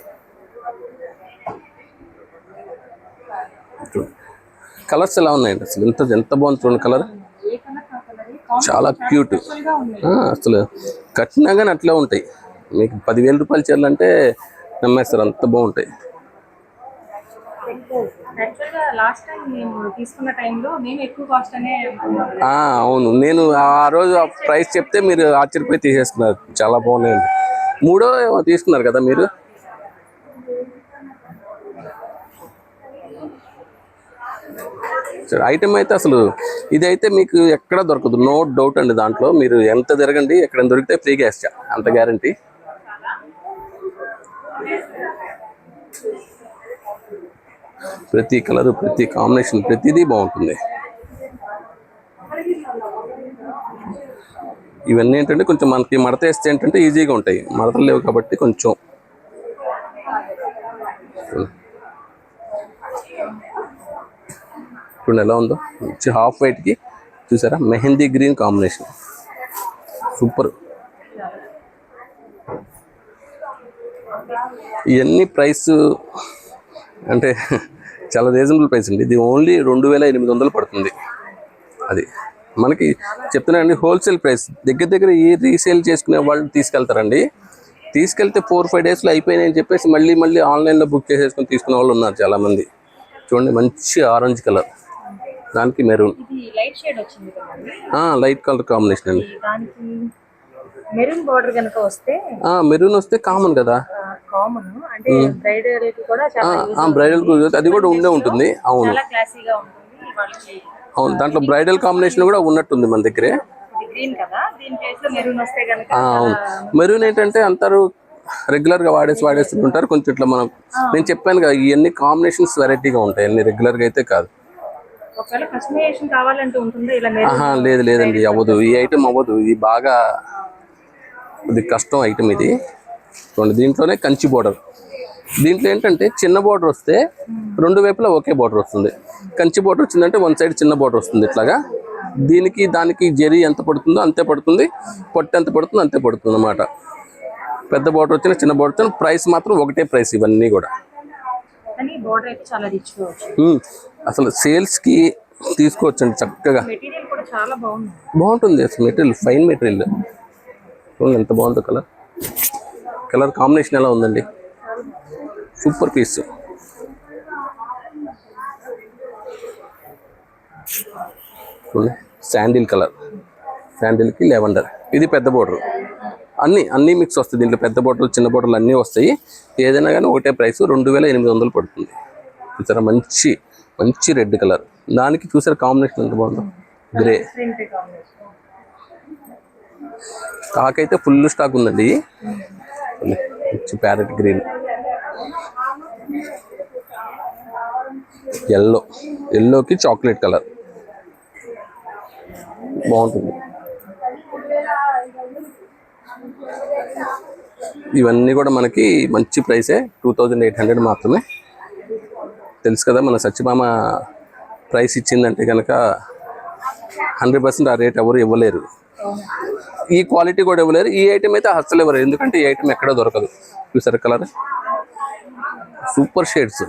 కలర్స్ ఎలా ఉన్నాయండి, అసలు ఎంత బాగుంది చూడండి కలర్, చాలా క్యూట్. అసలు కట్టినా కానీ అట్లా ఉంటాయి. మీకు 10,000 రూపాయల చీరలు అంటే నమ్మేస్తారు, అంత బాగుంటాయి. అవును, నేను ఆ రోజు ఆ ప్రైస్ చెప్తే మీరు ఆశ్చర్యపోయి తీసేస్తున్నారు. చాలా బాగున్నాయండి. 3వ తీసుకున్నారు కదా మీరు. ఐటమ్ అయితే అసలు ఇదైతే మీకు ఎక్కడ దొరకదు, నో డౌట్ అండి. దాంట్లో మీరు ఎంత తిరగండి, ఎక్కడ దొరికితే ఫ్రీగా వేస్తా, అంత గ్యారంటీ. ప్రతి కలరు, ప్రతి కాంబినేషన్, ప్రతిదీ బాగుంటుంది. ఇవన్నీ ఏంటంటే కొంచెం మనకి మడత వేస్తే ఏంటంటే ఈజీగా ఉంటాయి, మడతలు లేవు కాబట్టి కొంచెం. చూడండి ఎలా ఉందో, మంచి హాఫ్ వైట్కి చూసారా మెహందీ గ్రీన్ కాంబినేషన్, సూపర్. ఇవన్నీ ప్రైస్ అంటే చాలా రీజనబుల్ ప్రైస్ అండి. ఇది ఓన్లీ 2,800 పడుతుంది. అది మనకి చెప్తున్నానండి హోల్సేల్ ప్రైస్. దగ్గర ఈ రీసేల్ చేసుకునే వాళ్ళు తీసుకెళ్తారండి. తీసుకెళ్తే 4-5 డేస్లో అయిపోయినాయని చెప్పేసి మళ్ళీ ఆన్లైన్లో బుక్ చేసేసుకొని తీసుకునే వాళ్ళు ఉన్నారు చాలామంది. చూడండి మంచి ఆరెంజ్ కలర్, దానికి మెరూన్, లైట్ కలర్ కాంబినేషన్ అండి. మెరూన్ బార్డర్ కనుక వస్తే మెరూన్ వస్తే కామన్ కదా, కామన్, అంటే బ్రైడల్ కి కూడా చాలా బ్రైడల్ అది కూడా ఉండే ఉంటుంది. అవును చాలా క్లాసీగా ఉంటుంది వాళ్ళకి. అవును, దాంట్లో బ్రైడల్ కాంబినేషన్ కూడా ఉన్నట్టుంది మన దగ్గరే. ఇది గ్రీన్ కదా, దీని ప్లేస్ లో మెరూన్ వస్తే కనుక అవును, మెరూన్ ఏంటంటే అందరూ రెగ్యులర్ గా వాడేస్తుంటారు. కొంచెం ఇట్లా మనం, నేను చెప్పాను కదా, ఇవన్నీ కాంబినేషన్స్ వెరైటీగా ఉంటాయి, అన్ని రెగ్యులర్ గా అయితే కాదు. ఒకవేళ కస్టమైజేషన్ కావాలంటే ఉంటుందా ఇలా మెరూన్? లేదండి, అవ్వదు. ఈ ఐటమ్ అవ్వదు, ఇది బాగా ఇది కష్టం ఐటమ్ ఇది. చూడండి, దీంట్లోనే కంచి బోర్డర్. దీంట్లో ఏంటంటే చిన్న బోర్డర్ వస్తే రెండు వైపులా ఒకే బోర్డర్ వస్తుంది. కంచి బోర్డర్ వచ్చిందంటే వన్ సైడ్ చిన్న బోర్డర్ వస్తుంది ఇట్లాగా. దీనికి దానికి జరీ ఎంత పడుతుందో అంతే పడుతుంది, పొట్టు ఎంత పడుతుందో అంతే పడుతుంది అన్నమాట. పెద్ద బోర్డర్ వచ్చిన చిన్న బోర్డర్ వచ్చిన ప్రైస్ మాత్రం ఒకటే ప్రైస్ ఇవన్నీ కూడా. కానీ బోర్డర్ అయితే చాలా రిచ్ గా వచ్చింది. అసలు సేల్స్ కి తీసుకోవచ్చండి చక్కగా. మెటీరియల్ కూడా చాలా బాగుంది. బాగుంటుంది అసలు మెటీరియల్, ఫైన్ మెటీరియల్. ఎంత బాగుందో కలర్ కాంబినేషన్ ఎలా ఉందండి, సూపర్ పీస్. శాండిల్ కలర్, శాండిల్కి లెవెండర్. ఇది పెద్ద బోర్డర్. అన్నీ మిక్స్ వస్తాయి దీంట్లో, పెద్ద బోర్డర్లు చిన్న బోర్డర్లు అన్నీ వస్తాయి. ఏదైనా కానీ ఒకటే ప్రైస్ 2800 పడుతుంది. చూసారా, మంచి రెడ్ కలర్. దానికి చూసారా కాంబినేషన్ ఎంత బాగుందో, గ్రే. స్టాక్ అయితే ఫుల్ స్టాక్ ఉందండి. ప్యారెట్ గ్రీన్, ఎల్లోకి చాక్లెట్ కలర్ బాగుంటుంది. ఇవన్నీ కూడా మనకి మంచి ప్రైసే, 2800 మాత్రమే. తెలుసు కదా, మన సత్యభామ ప్రైస్ ఇచ్చిందంటే కనుక 100% ఆ రేట్ ఎవరు ఇవ్వలేరు. ఈ క్వాలిటీ కూడా ఇవ్వలేరు. ఈ ఐటమ్ అయితే అస్సలు ఇవ్వలేరు, ఎందుకంటే ఈ ఐటమ్ ఎక్కడ దొరకదు. చూసారు కలర్, సూపర్ షేడ్స్,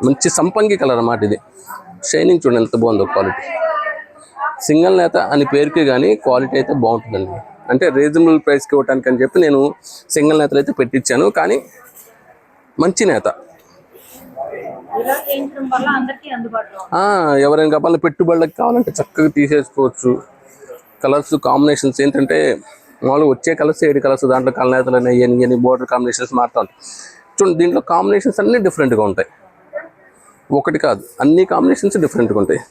మంచి సంపంగి కలర్ అన్నమాట. ఇది షైనింగ్ చూడండి ఎంత బాగుందో క్వాలిటీ. సింగిల్ నేత అని పేరుకి కానీ క్వాలిటీ అయితే బాగుంటుందండి. అంటే రీజనబుల్ ప్రైస్కి ఇవ్వటానికి అని చెప్పి నేను సింగిల్ నేతలు అయితే పెట్టించాను, కానీ మంచి నేత. ఎవరైనా కావాలంటే పెట్టుబడులకు కావాలంటే చక్కగా తీసేసుకోవచ్చు. కలర్స్ కాంబినేషన్స్ ఏంటంటే మామూలుగా వచ్చే కలర్స్ 7 కలర్స్, దాంట్లో కలనేతలు ఎన్ని బోర్డర్ కాంబినేషన్స్ మారుతూ ఉంటాయి. చూడండి, దీంట్లో కాంబినేషన్స్ అన్నీ డిఫరెంట్గా ఉంటాయి, ఒకటి కాదు, అన్ని కాంబినేషన్స్ డిఫరెంట్గా ఉంటాయి.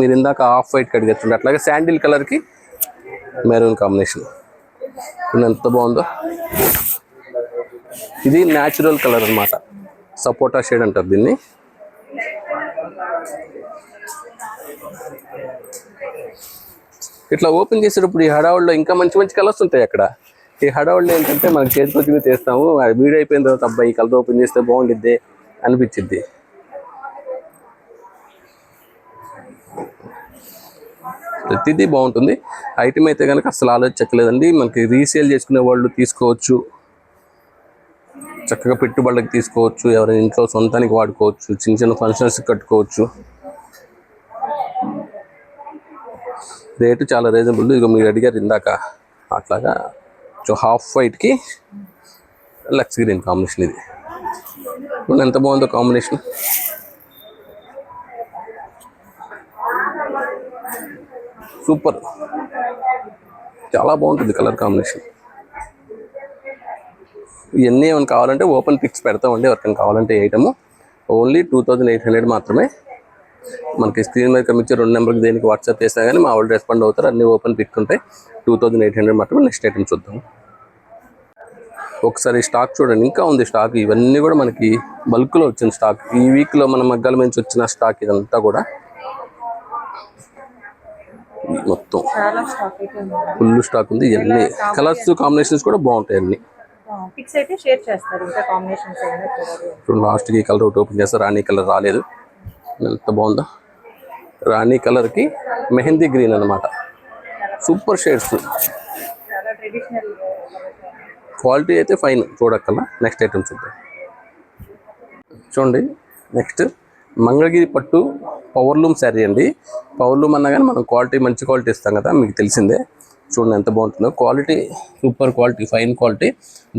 మీరు ఇందాక ఆఫ్ వైట్ అడిగేస్తుంది, అట్లాగే శాండిల్ కలర్కి మెరూన్ కాంబినేషన్ ఎంత బాగుందో. ఇది న్యాచురల్ కలర్ అన్నమాట, సపోటా షేడ్ అంటారు దీన్ని. ఇట్లా ఓపెన్ చేసేటప్పుడు ఈ హడావుల్లో ఇంకా మంచి కలర్స్ ఉంటాయి అక్కడ. ఈ హడావుల్లో ఏంటంటే మనకి చేతికి వచ్చి తీస్తాము, వీడియో అయిపోయిన తర్వాత అబ్బాయి ఈ కలర్ ఓపెన్ చేస్తే బాగుండిద్ది అనిపించిద్ది. ప్రతిదీ బాగుంటుంది. ఐటమ్ అయితే కనుక అసలు ఆలోచించలేదండి. మనకి రీసేల్ చేసుకునే వాళ్ళు తీసుకోవచ్చు, చక్కగా పెట్టుబడులకు తీసుకోవచ్చు, ఎవరైనా ఇంట్లో సొంతానికి వాడుకోవచ్చు, చిన్న ఫంక్షన్స్ కట్టుకోవచ్చు. రేటు చాలా రీజనబుల్. ఇక మీరు అడిగారు ఇందాక, అట్లాగా హాఫ్ వైట్కి లక్స్ గ్రీన్ కాంబినేషన్. ఇది ఎంత బాగుందో కాంబినేషన్. సూపర్, చాలా బాగుంటుంది కలర్ కాంబినేషన్. ఇవన్నీ ఏమైనా కావాలంటే ఓపెన్ పిక్స్ పెడతామండి, ఎవరికైనా కావాలంటే ఐటమ్. ఓన్లీ 2800 మాత్రమే. మనకి స్క్రీన్ మీద కనిపించే 2 నెంబర్కి దేనికి వాట్సాప్ చేసినా కానీ మా వాళ్ళు రెస్పాండ్ అవుతారు. అన్ని ఓపెన్ పిక్ ఉంటాయి. 2800 మాత్రమే. నెక్స్ట్ ఐటమ్ చూద్దాం. ఒకసారి స్టాక్ చూడండి, ఇంకా ఉంది స్టాక్. ఇవన్నీ కూడా మనకి బల్క్లో వచ్చిన స్టాక్. ఈ వీక్లో మన మగ్గాల నుంచి వచ్చిన స్టాక్ ఇదంతా కూడా మొత్తం ఫుల్ స్టాక్ ఉంది. ఇవన్నీ కలర్స్ కాంబినేషన్స్ కూడా బాగుంటాయి. అన్ని పిక్స్ అయితే షేర్ చేస్తారు, ఇంకా కాంబినేషన్స్ ఇప్పుడు లాస్ట్కి కలర్ ఒకటి ఓపెన్ చేస్తారు. రాణి కలర్ రాలేదు, ఎంత బాగుందో. రాణి కలర్కి మెహందీ గ్రీన్ అన్నమాట. సూపర్ షేడ్స్, క్వాలిటీ అయితే ఫైన్, చూడక్కల్లా. నెక్స్ట్ ఐటమ్ చూద్దాం. చూడండి, నెక్స్ట్ మంగళగిరి పట్టు పవర్లూమ్ శారీ అండి. పవర్లూమ్ అన్నా కానీ మనం క్వాలిటీ మంచి క్వాలిటీ ఇస్తాం కదా, మీకు తెలిసిందే. చూడండి ఎంత బాగుంటుందో, quality super quality, fine quality.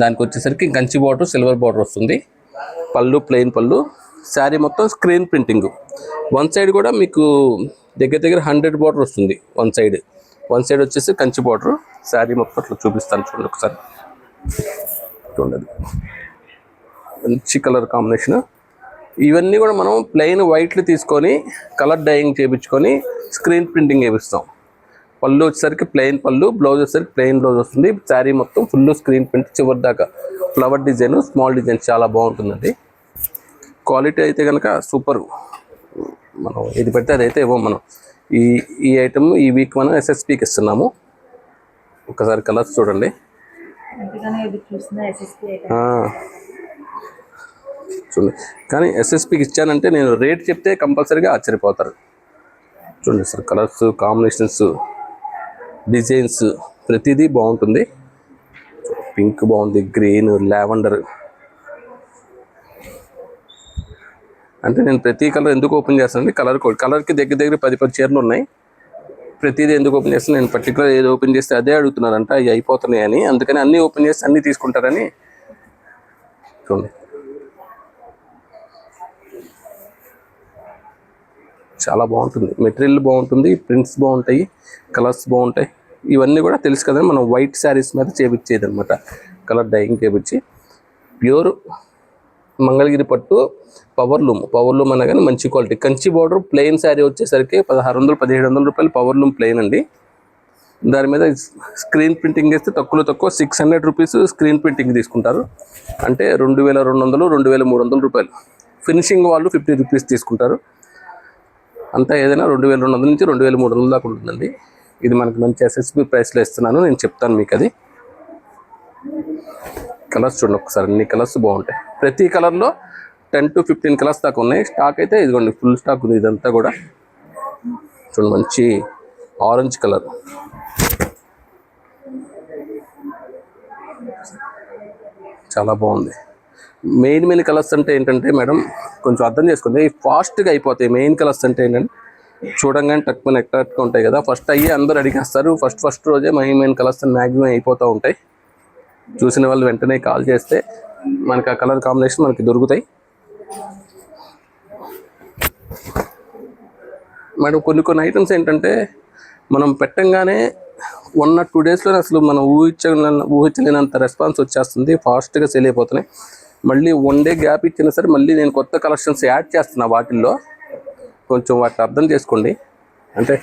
దానికి వచ్చేసరికి కంచి బార్డర్, సిల్వర్ బార్డర్ వస్తుంది. పళ్ళు ప్లెయిన్ పళ్ళు. శారీ మొత్తం స్క్రీన్ ప్రింటింగ్. వన్ సైడ్ కూడా మీకు దగ్గర 100 బార్డర్ వస్తుంది వన్ సైడ్. వన్ సైడ్ వచ్చేసి కంచి బార్డర్. శారీ మొత్తం అట్లా చూపిస్తాను చూడండి ఒకసారి. చూడండి మంచి కలర్ కాంబినేషన్. ఇవన్నీ కూడా మనం ప్లెయిన్ వైట్లు తీసుకొని కలర్ డైయింగ్ చేయించుకొని స్క్రీన్ ప్రింటింగ్ వేపిస్తాం. పళ్ళు వచ్చేసరికి ప్లెయిన్ పళ్ళు, బ్లౌజ్ వచ్చేసరికి ప్లెయిన్ బ్లౌజ్ వస్తుంది. శారీ మొత్తం ఫుల్ స్క్రీన్ ప్రింట్ చివరి దాకా ఫ్లవర్ డిజైన్, స్మాల్ డిజైన్ చాలా బాగుంటుందండి. క్వాలిటీ అయితే కనుక సూపర్. మనం ఏది పెడితే అదైతే ఇవ్వం. మనం ఈ ఐటమ్ ఈ వీక్ మనం ఎస్ఎస్పికి ఇస్తున్నాము. ఒకసారి కలర్స్ చూడండి. చూడండి, కానీ ఎస్ఎస్పికి ఇచ్చానంటే నేను రేట్ చెప్తే కంపల్సరీగా ఆశ్చర్యపోతారు. చూడండి సార్, కలర్స్ కాంబినేషన్స్, డిజైన్స్ ప్రతిదీ బాగుంటుంది. పింక్ బాగుంది, గ్రీన్, లావెండర్. అంటే నేను ప్రతి కలర్ ఎందుకు ఓపెన్ చేస్తానంటే కలర్కి దగ్గర 10 చీరలు ఉన్నాయి. ప్రతిదీ ఎందుకు ఓపెన్ చేస్తాను, నేను పర్టికులర్ ఏది ఓపెన్ చేస్తే అదే అడుగుతున్నారంట, అవి అయిపోతున్నాయి అని. అందుకని అన్నీ ఓపెన్ చేస్తే అన్నీ తీసుకుంటారని. చూడండి, చాలా బాగుంటుంది. మెటీరియల్ బాగుంటుంది, ప్రింట్స్ బాగుంటాయి, కలర్స్ బాగుంటాయి. ఇవన్నీ కూడా తెలుసు కదా, మనం వైట్ శారీస్ మీద చేపించేది అనమాట. కలర్ డైయింగ్ చేపించి ప్యూర్ మంగళగిరి పట్టు పవర్ లూమ్ అనగానే మంచి quality. Kanchi border plain sari వచ్చేసరికి 1600-1700 రూపాయలు పవర్ లూమ్ ప్లెయిన్ అండి. దాని మీద స్క్రీన్ ప్రింటింగ్ వేస్తే తక్కువ 600 రూపీస్ స్క్రీన్ ప్రింటింగ్ తీసుకుంటారు. అంటే 2200-2300 రూపాయలు. ఫినిషింగ్ వాళ్ళు 50 రూపీస్ తీసుకుంటారు. అంతా ఏదైనా 2200 నుంచి 2300 దాకా ఉంటుందండి. ఇది మనకి మంచి ఎస్ఎస్పి ప్రైస్లో ఇస్తున్నాను, నేను చెప్తాను మీకు అది. కలర్స్ చూడండి ఒకసారి, అన్ని కలర్స్ బాగుంటాయి. ప్రతి కలర్లో 10-15 కలర్స్ దాకా ఉన్నాయి. స్టాక్ అయితే ఇదిగోండి ఫుల్ స్టాక్ ఉంది. ఇదంతా కూడా చూడండి, మంచి ఆరెంజ్ కలర్, చాలా బాగుంది. మెయిన్ కలర్స్ అంటే ఏంటంటే మేడం కొంచెం అర్థం చేసుకోండి, ఫాస్ట్గా అయిపోతాయి. మెయిన్ కలర్స్ అంటే ఏంటంటే చూడంగానే తక్కువ ఎక్టాక్ట్గా ఉంటాయి కదా, ఫస్ట్ అయ్యి అందరూ అడిగేస్తారు. ఫస్ట్ రోజే మెయిన్ కలర్స్ మ్యాక్సిమం అయిపోతూ ఉంటాయి. చూసిన వాళ్ళు వెంటనే కాల్ చేస్తే మనకి ఆ కలర్ కాంబినేషన్ మనకి దొరుకుతాయి. మేడం కొన్ని ఐటమ్స్ ఏంటంటే మనం పెట్టంగానే 1 or 2 డేస్లో అసలు మనం ఊహించలేనంత రెస్పాన్స్ వచ్చేస్తుంది. ఫాస్ట్గా సేల్ అయిపోతున్నాయి. మళ్ళీ 1 డే గ్యాప్ ఇచ్చినా సరే మళ్ళీ నేను కొత్త కలెక్షన్స్ యాడ్ చేస్తున్నా వాటిల్లో. కొంచెం వాటిని అర్థం చేసుకోండి. అంటే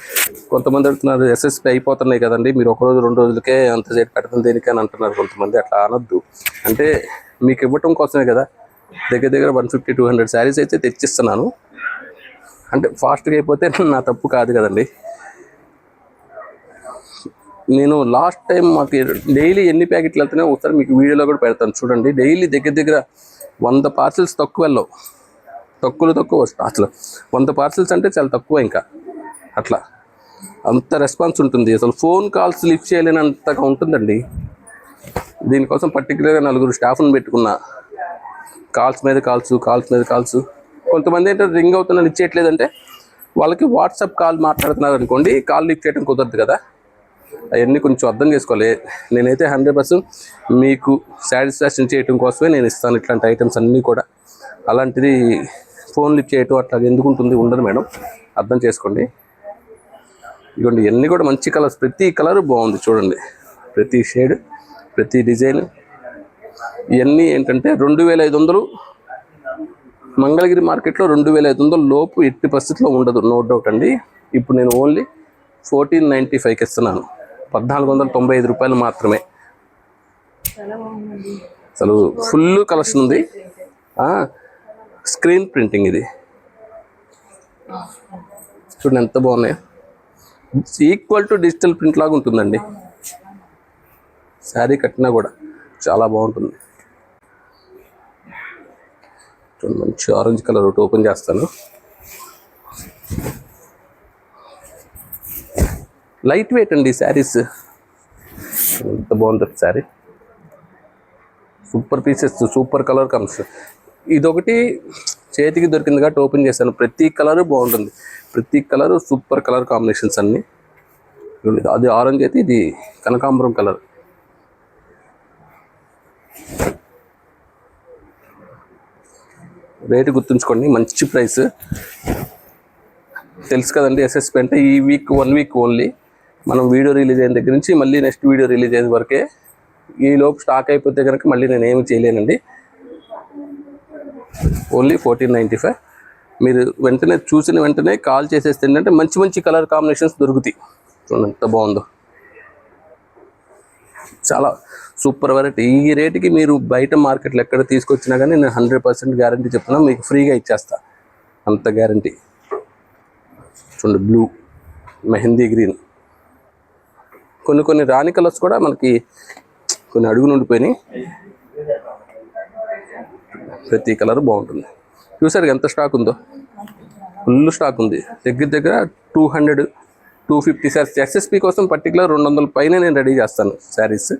కొంతమంది అడుగుతున్నారు, ఎస్ఎస్పి అయిపోతున్నాయి కదండి, మీరు 1 రోజు 2 రోజులకే అంత సేపు పెడతాం దేనికి అని అంటున్నారు కొంతమంది. అట్లా అనొద్దు. అంటే మీకు ఇవ్వటం కోసమే కదా దగ్గర 150-200 శారీస్ అయితే తెచ్చిస్తున్నాను. అంటే ఫాస్ట్గా అయిపోతే నా తప్పు కాదు కదండి. నేను లాస్ట్ టైం మాకు డైలీ ఎన్ని ప్యాకెట్లు వెళ్తున్నాయో ఒకసారి మీకు వీడియోలో కూడా పెడతాను చూడండి. డైలీ దగ్గర 100 పార్సిల్స్ తక్కువ వెళ్ళవు. తక్కువ అసలు 100 పార్సిల్స్ అంటే చాలా తక్కువ. ఇంకా అట్లా అంత రెస్పాన్స్ ఉంటుంది. అసలు ఫోన్ కాల్స్ లిఫ్ట్ చేయలేనంతగా ఉంటుందండి. దీనికోసం పర్టికులర్గా 4 స్టాఫ్ని పెట్టుకున్నా. కాల్స్ మీద కాల్స్. కొంతమంది ఏంటంటే రింగ్ అవుతుందని ఇచ్చేయట్లేదంటే వాళ్ళకి వాట్సాప్ కాల్ మాట్లాడుతున్నారు అనుకోండి, కాల్ లిఫ్ట్ చేయడం కుదరదు కదా. అవన్నీ కొంచెం అర్థం చేసుకోవాలి. నేనైతే 100% మీకు సాటిస్ఫాక్షన్ చేయడం కోసమే నేను ఇస్తాను ఇట్లాంటి ఐటమ్స్ అన్నీ కూడా. అలాంటిది ఫోన్ లిఫ్ట్ చేయటం అట్లా ఎందుకు ఉండదు మేడం, అర్థం చేసుకోండి. ఇదిగోండి ఇవన్నీ కూడా మంచి కలర్స్, ప్రతి కలర్ బాగుంది చూడండి. ప్రతి షేడ్, ప్రతి డిజైన్. ఇవన్నీ ఏంటంటే 2500 మంగళగిరి మార్కెట్లో 2500 లోపు ఎట్టి పరిస్థితిలో ఉండదు, నో డౌట్ అండి. ఇప్పుడు నేను ఓన్లీ 1495కి ఇస్తున్నాను. 1495 రూపాయలు మాత్రమే. అసలు ఫుల్ కలెక్షన్ ఉంది. స్క్రీన్ ప్రింటింగ్ ఇది చూడండి ఎంత బాగున్నాయి. ఈక్వల్ టు డిజిటల్ ప్రింట్ లాగా ఉంటుందండి. శారీ కట్టినా కూడా చాలా బాగుంటుంది. చూడండి మంచి ఆరెంజ్ కలర్ ఒకటి ఓపెన్ చేస్తాను. లైట్ వెయిట్ అండి శారీస్. ఎంత బాగుంటుంది sari. Super pieces, super colour comes. ఇదొకటి చేతికి దొరికింది కాబట్టి ఓపెన్ చేశాను. ప్రతి కలరు బాగుంటుంది. ప్రతి కలరు సూపర్ కలర్ కాంబినేషన్స్ అన్నీ. అది ఆరెంజ్ అయితే ఇది కనకాంబరం కలర్. రేటు గుర్తుంచుకోండి, మంచి ప్రైస్. తెలుసు కదండి ఎస్ఎస్పి అంటే ఈ వీక్ 1 వీక్ ఓన్లీ మనం వీడియో రిలీజ్ అయిన దగ్గర నుంచి మళ్ళీ నెక్స్ట్ వీడియో రిలీజ్ అయ్యే వరకే. ఈ లోపు స్టాక్ అయిపోతే కనుక మళ్ళీ నేను ఏమి చేయలేనండి. ఓన్లీ 1495. మీరు వెంటనే చూసిన వెంటనే కాల్ చేసేస్తే ఏంటంటే మంచి మంచి కలర్ కాంబినేషన్స్ దొరుకుతాయి. చూడండి ఎంత బాగుందో, చాలా సూపర్ వెరైటీ. ఈ రేటుకి మీరు బయట మార్కెట్లో ఎక్కడ తీసుకొచ్చినా కానీ నేను 100% గ్యారంటీ చెప్తున్నా, మీకు ఫ్రీగా ఇచ్చేస్తా, అంత గ్యారంటీ. చూడండి బ్లూ, మెహందీ గ్రీన్, కొన్ని రాణి కలర్స్ కూడా మనకి కొన్ని అడుగు నుండిపోయినాయి. ప్రతి కలర్ బాగుంటుంది. చూసారు ఎంత స్టాక్ ఉందో, ఫుల్ స్టాక్ ఉంది. దగ్గర 200-250 శారీస్. ఎస్ఎస్పి కోసం పర్టికులర్ 200 పైన నేను రెడీ చేస్తాను శారీస్.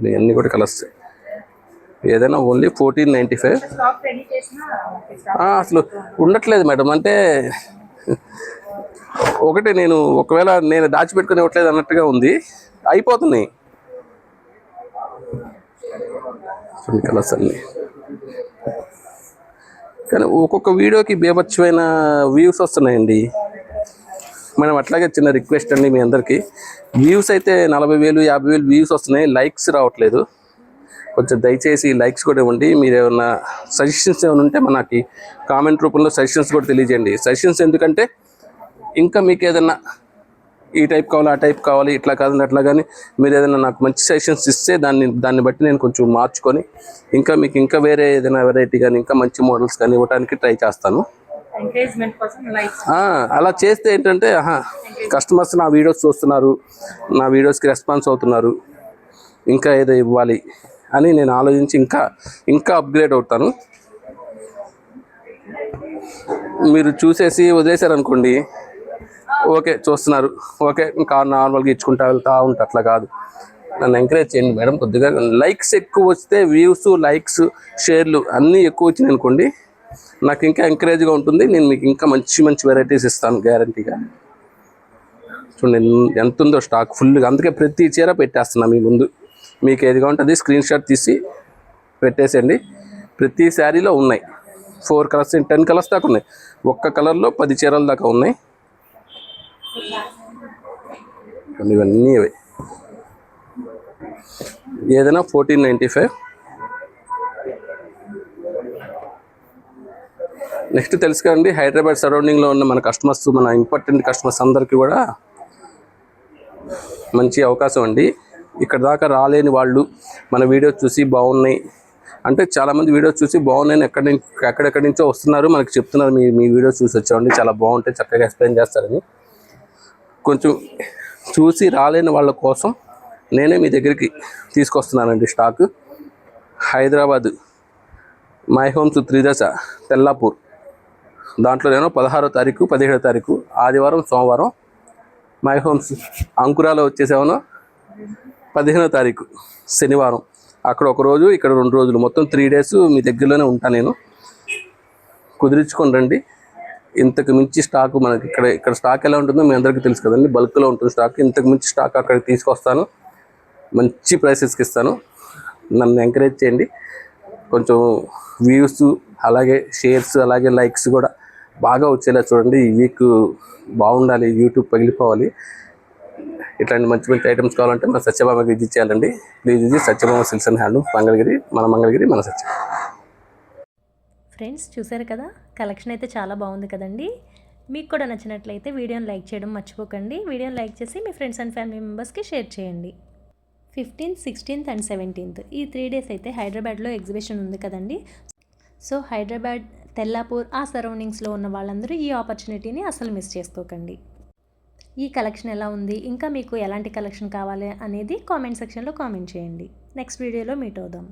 ఇవన్నీ కూడా కలర్స్. ఏదైనా ఓన్లీ 1495. స్టాక్ రెడీ చేసినా అసలు ఉండట్లేదు మేడం. అంటే ఒకటి నేను ఒకవేళ నేను దాచిపెట్టుకుని ఇవ్వట్లేదు అన్నట్టుగా ఉంది, అయిపోతున్నాయి కలర్స్ అన్నీ. కానీ ఒక్కొక్క వీడియోకి బేబచ్చమైన వ్యూస్ వస్తున్నాయండి. మనం అట్లాగే చిన్న రిక్వెస్ట్ అండి మీ అందరికీ, వ్యూస్ అయితే 40,000-50,000 వ్యూస్ వస్తున్నాయి, లైక్స్ రావట్లేదు. కొంచెం దయచేసి లైక్స్ కూడా ఇవ్వండి. మీరు ఏమన్నా సజెషన్స్ ఏమైనా ఉంటే మనకి కామెంట్ రూపంలో సజెషన్స్ కూడా తెలియజేయండి. సజెషన్స్ ఎందుకంటే ఇంకా మీకు ఏదైనా ఈ టైప్ కావాలి, ఆ టైప్ కావాలి, ఇట్లా కాదండి అట్లా, కానీ మీరు ఏదైనా నాకు మంచి సజెషన్స్ ఇస్తే దాన్ని బట్టి నేను కొంచెం మార్చుకొని మీకు ఇంకా వేరే ఏదైనా వెరైటీ కానీ ఇంకా మంచి మోడల్స్ కానీ ఇవ్వడానికి ట్రై చేస్తాను. ఎంకరేజ్మెంట్ కోసం లైక్స్ అలా చేస్తే ఏంటంటే కస్టమర్స్ నా వీడియోస్ చూస్తున్నారు, నా వీడియోస్కి రెస్పాన్స్ అవుతున్నారు, ఇంకా ఏదో ఇవ్వాలి అని నేను ఆలోచించి ఇంకా అప్గ్రేడ్ అవుతాను. మీరు చూసేసి వదిలేశారనుకోండి, ఓకే చూస్తున్నారు, ఓకే ఇంకా నార్మల్గా ఇచ్చుకుంటా వెళ్తా ఉంటా, అట్లా కాదు. నన్ను ఎంకరేజ్ చేయండి మేడం. కొద్దిగా లైక్స్ ఎక్కువ వస్తే, వ్యూస్, లైక్స్, షేర్లు అన్నీ ఎక్కువ వచ్చినాయి అనుకోండి, నాకు ఇంకా ఎంకరేజ్గా ఉంటుంది. నేను మీకు ఇంకా మంచి వెరైటీస్ ఇస్తాను గ్యారంటీగా. చూడండి ఎంత ఉందో స్టాక్ ఫుల్గా. అందుకే ప్రతి చీర పెట్టేస్తున్నా మీ ముందు. మీకు ఏది కావాలంటే అది స్క్రీన్ షాట్ తీసి పెట్టేసేయండి. ప్రతి శారీలో ఉన్నాయి 4 కలర్స్, 10 కలర్స్ దాకా ఉన్నాయి. ఒక్క కలర్లో 10 చీరల దాకా ఉన్నాయి. ఇవన్నీ ఇవే. ఏదైనా 1495. నెక్స్ట్ తెలుసు కదండి, హైదరాబాద్ సరౌండింగ్లో ఉన్న మన కస్టమర్స్, మన ఇంపార్టెంట్ కస్టమర్స్ అందరికీ కూడా మంచి అవకాశం అండి. ఇక్కడ దాకా రాలేని వాళ్ళు మన వీడియోస్ చూసి బాగున్నాయి అంటే, చాలామంది వీడియోస్ చూసి బాగున్నాయని ఎక్కడెక్కడి నుంచో వస్తున్నారు, మనకి చెప్తున్నారు మీ వీడియోస్ చూసి వచ్చామండి, చాలా బాగుంటాయి, చక్కగా ఎక్స్ప్లెయిన్ చేస్తారని. కొంచెం చూసి రాలేని వాళ్ళ కోసం నేనే మీ దగ్గరికి తీసుకొస్తున్నానండి స్టాక్. హైదరాబాద్ మై హోమ్స్ 3 దశ తెల్లాపూర్, దాంట్లో నేను 16వ తారీఖు 17వ తారీఖు ఆదివారం సోమవారం, మై హోమ్స్ అంకురాలో వచ్చేసామను 15వ తారీఖు శనివారం. అక్కడ ఒక రోజు, ఇక్కడ 2 రోజులు, మొత్తం 3 డేస్ మీ దగ్గరలోనే ఉంటాను నేను. కుదిరించుకొని రండి. ఇంతకు మించి స్టాక్ మనకి ఇక్కడ స్టాక్ ఎలా ఉంటుందో మీ అందరికీ తెలుసు కదండి, బల్క్లో ఉంటుంది స్టాక్. ఇంతకు మించి స్టాక్ అక్కడికి తీసుకొస్తాను, మంచి ప్రైసెస్కి ఇస్తాను. నన్ను ఎంకరేజ్ చేయండి. కొంచెం వ్యూస్, అలాగే షేర్స్, అలాగే లైక్స్ కూడా బాగా వచ్చేలా చూడండి. ఈ వీక్ బాగుండాలి, యూట్యూబ్ పగిలిపోవాలి. ఇట్లాంటి మంచి ఐటమ్స్ కావాలంటే మన సత్యభామకి విజిట్ చేయాలండి. Please visit Satyabhama silks and handlooms, Mangalagiri, మన సత్య. ఫ్రెండ్స్ చూసారు కదా, కలెక్షన్ అయితే చాలా బాగుంది కదండి. మీకు కూడా నచ్చినట్లయితే వీడియోని లైక్ చేయడం మర్చిపోకండి. వీడియోని లైక్ చేసి మీ ఫ్రెండ్స్ అండ్ ఫ్యామిలీ మెంబర్స్కి షేర్ చేయండి. 15th, 16th అండ్ 17th ఈ 3 డేస్ అయితే హైదరాబాద్లో ఎగ్జిబిషన్ ఉంది కదండి. సో హైదరాబాద్, తెల్లాపూర్ ఆ సరౌండింగ్స్లో ఉన్న వాళ్ళందరూ ఈ ఆపర్చునిటీని అసలు మిస్ చేసుకోకండి. ఈ కలెక్షన్ ఎలా ఉంది, ఇంకా మీకు ఎలాంటి కలెక్షన్ కావాలి అనేది కామెంట్ సెక్షన్లో కామెంట్ చేయండి. నెక్స్ట్ వీడియోలో మీట్ అవుదాం.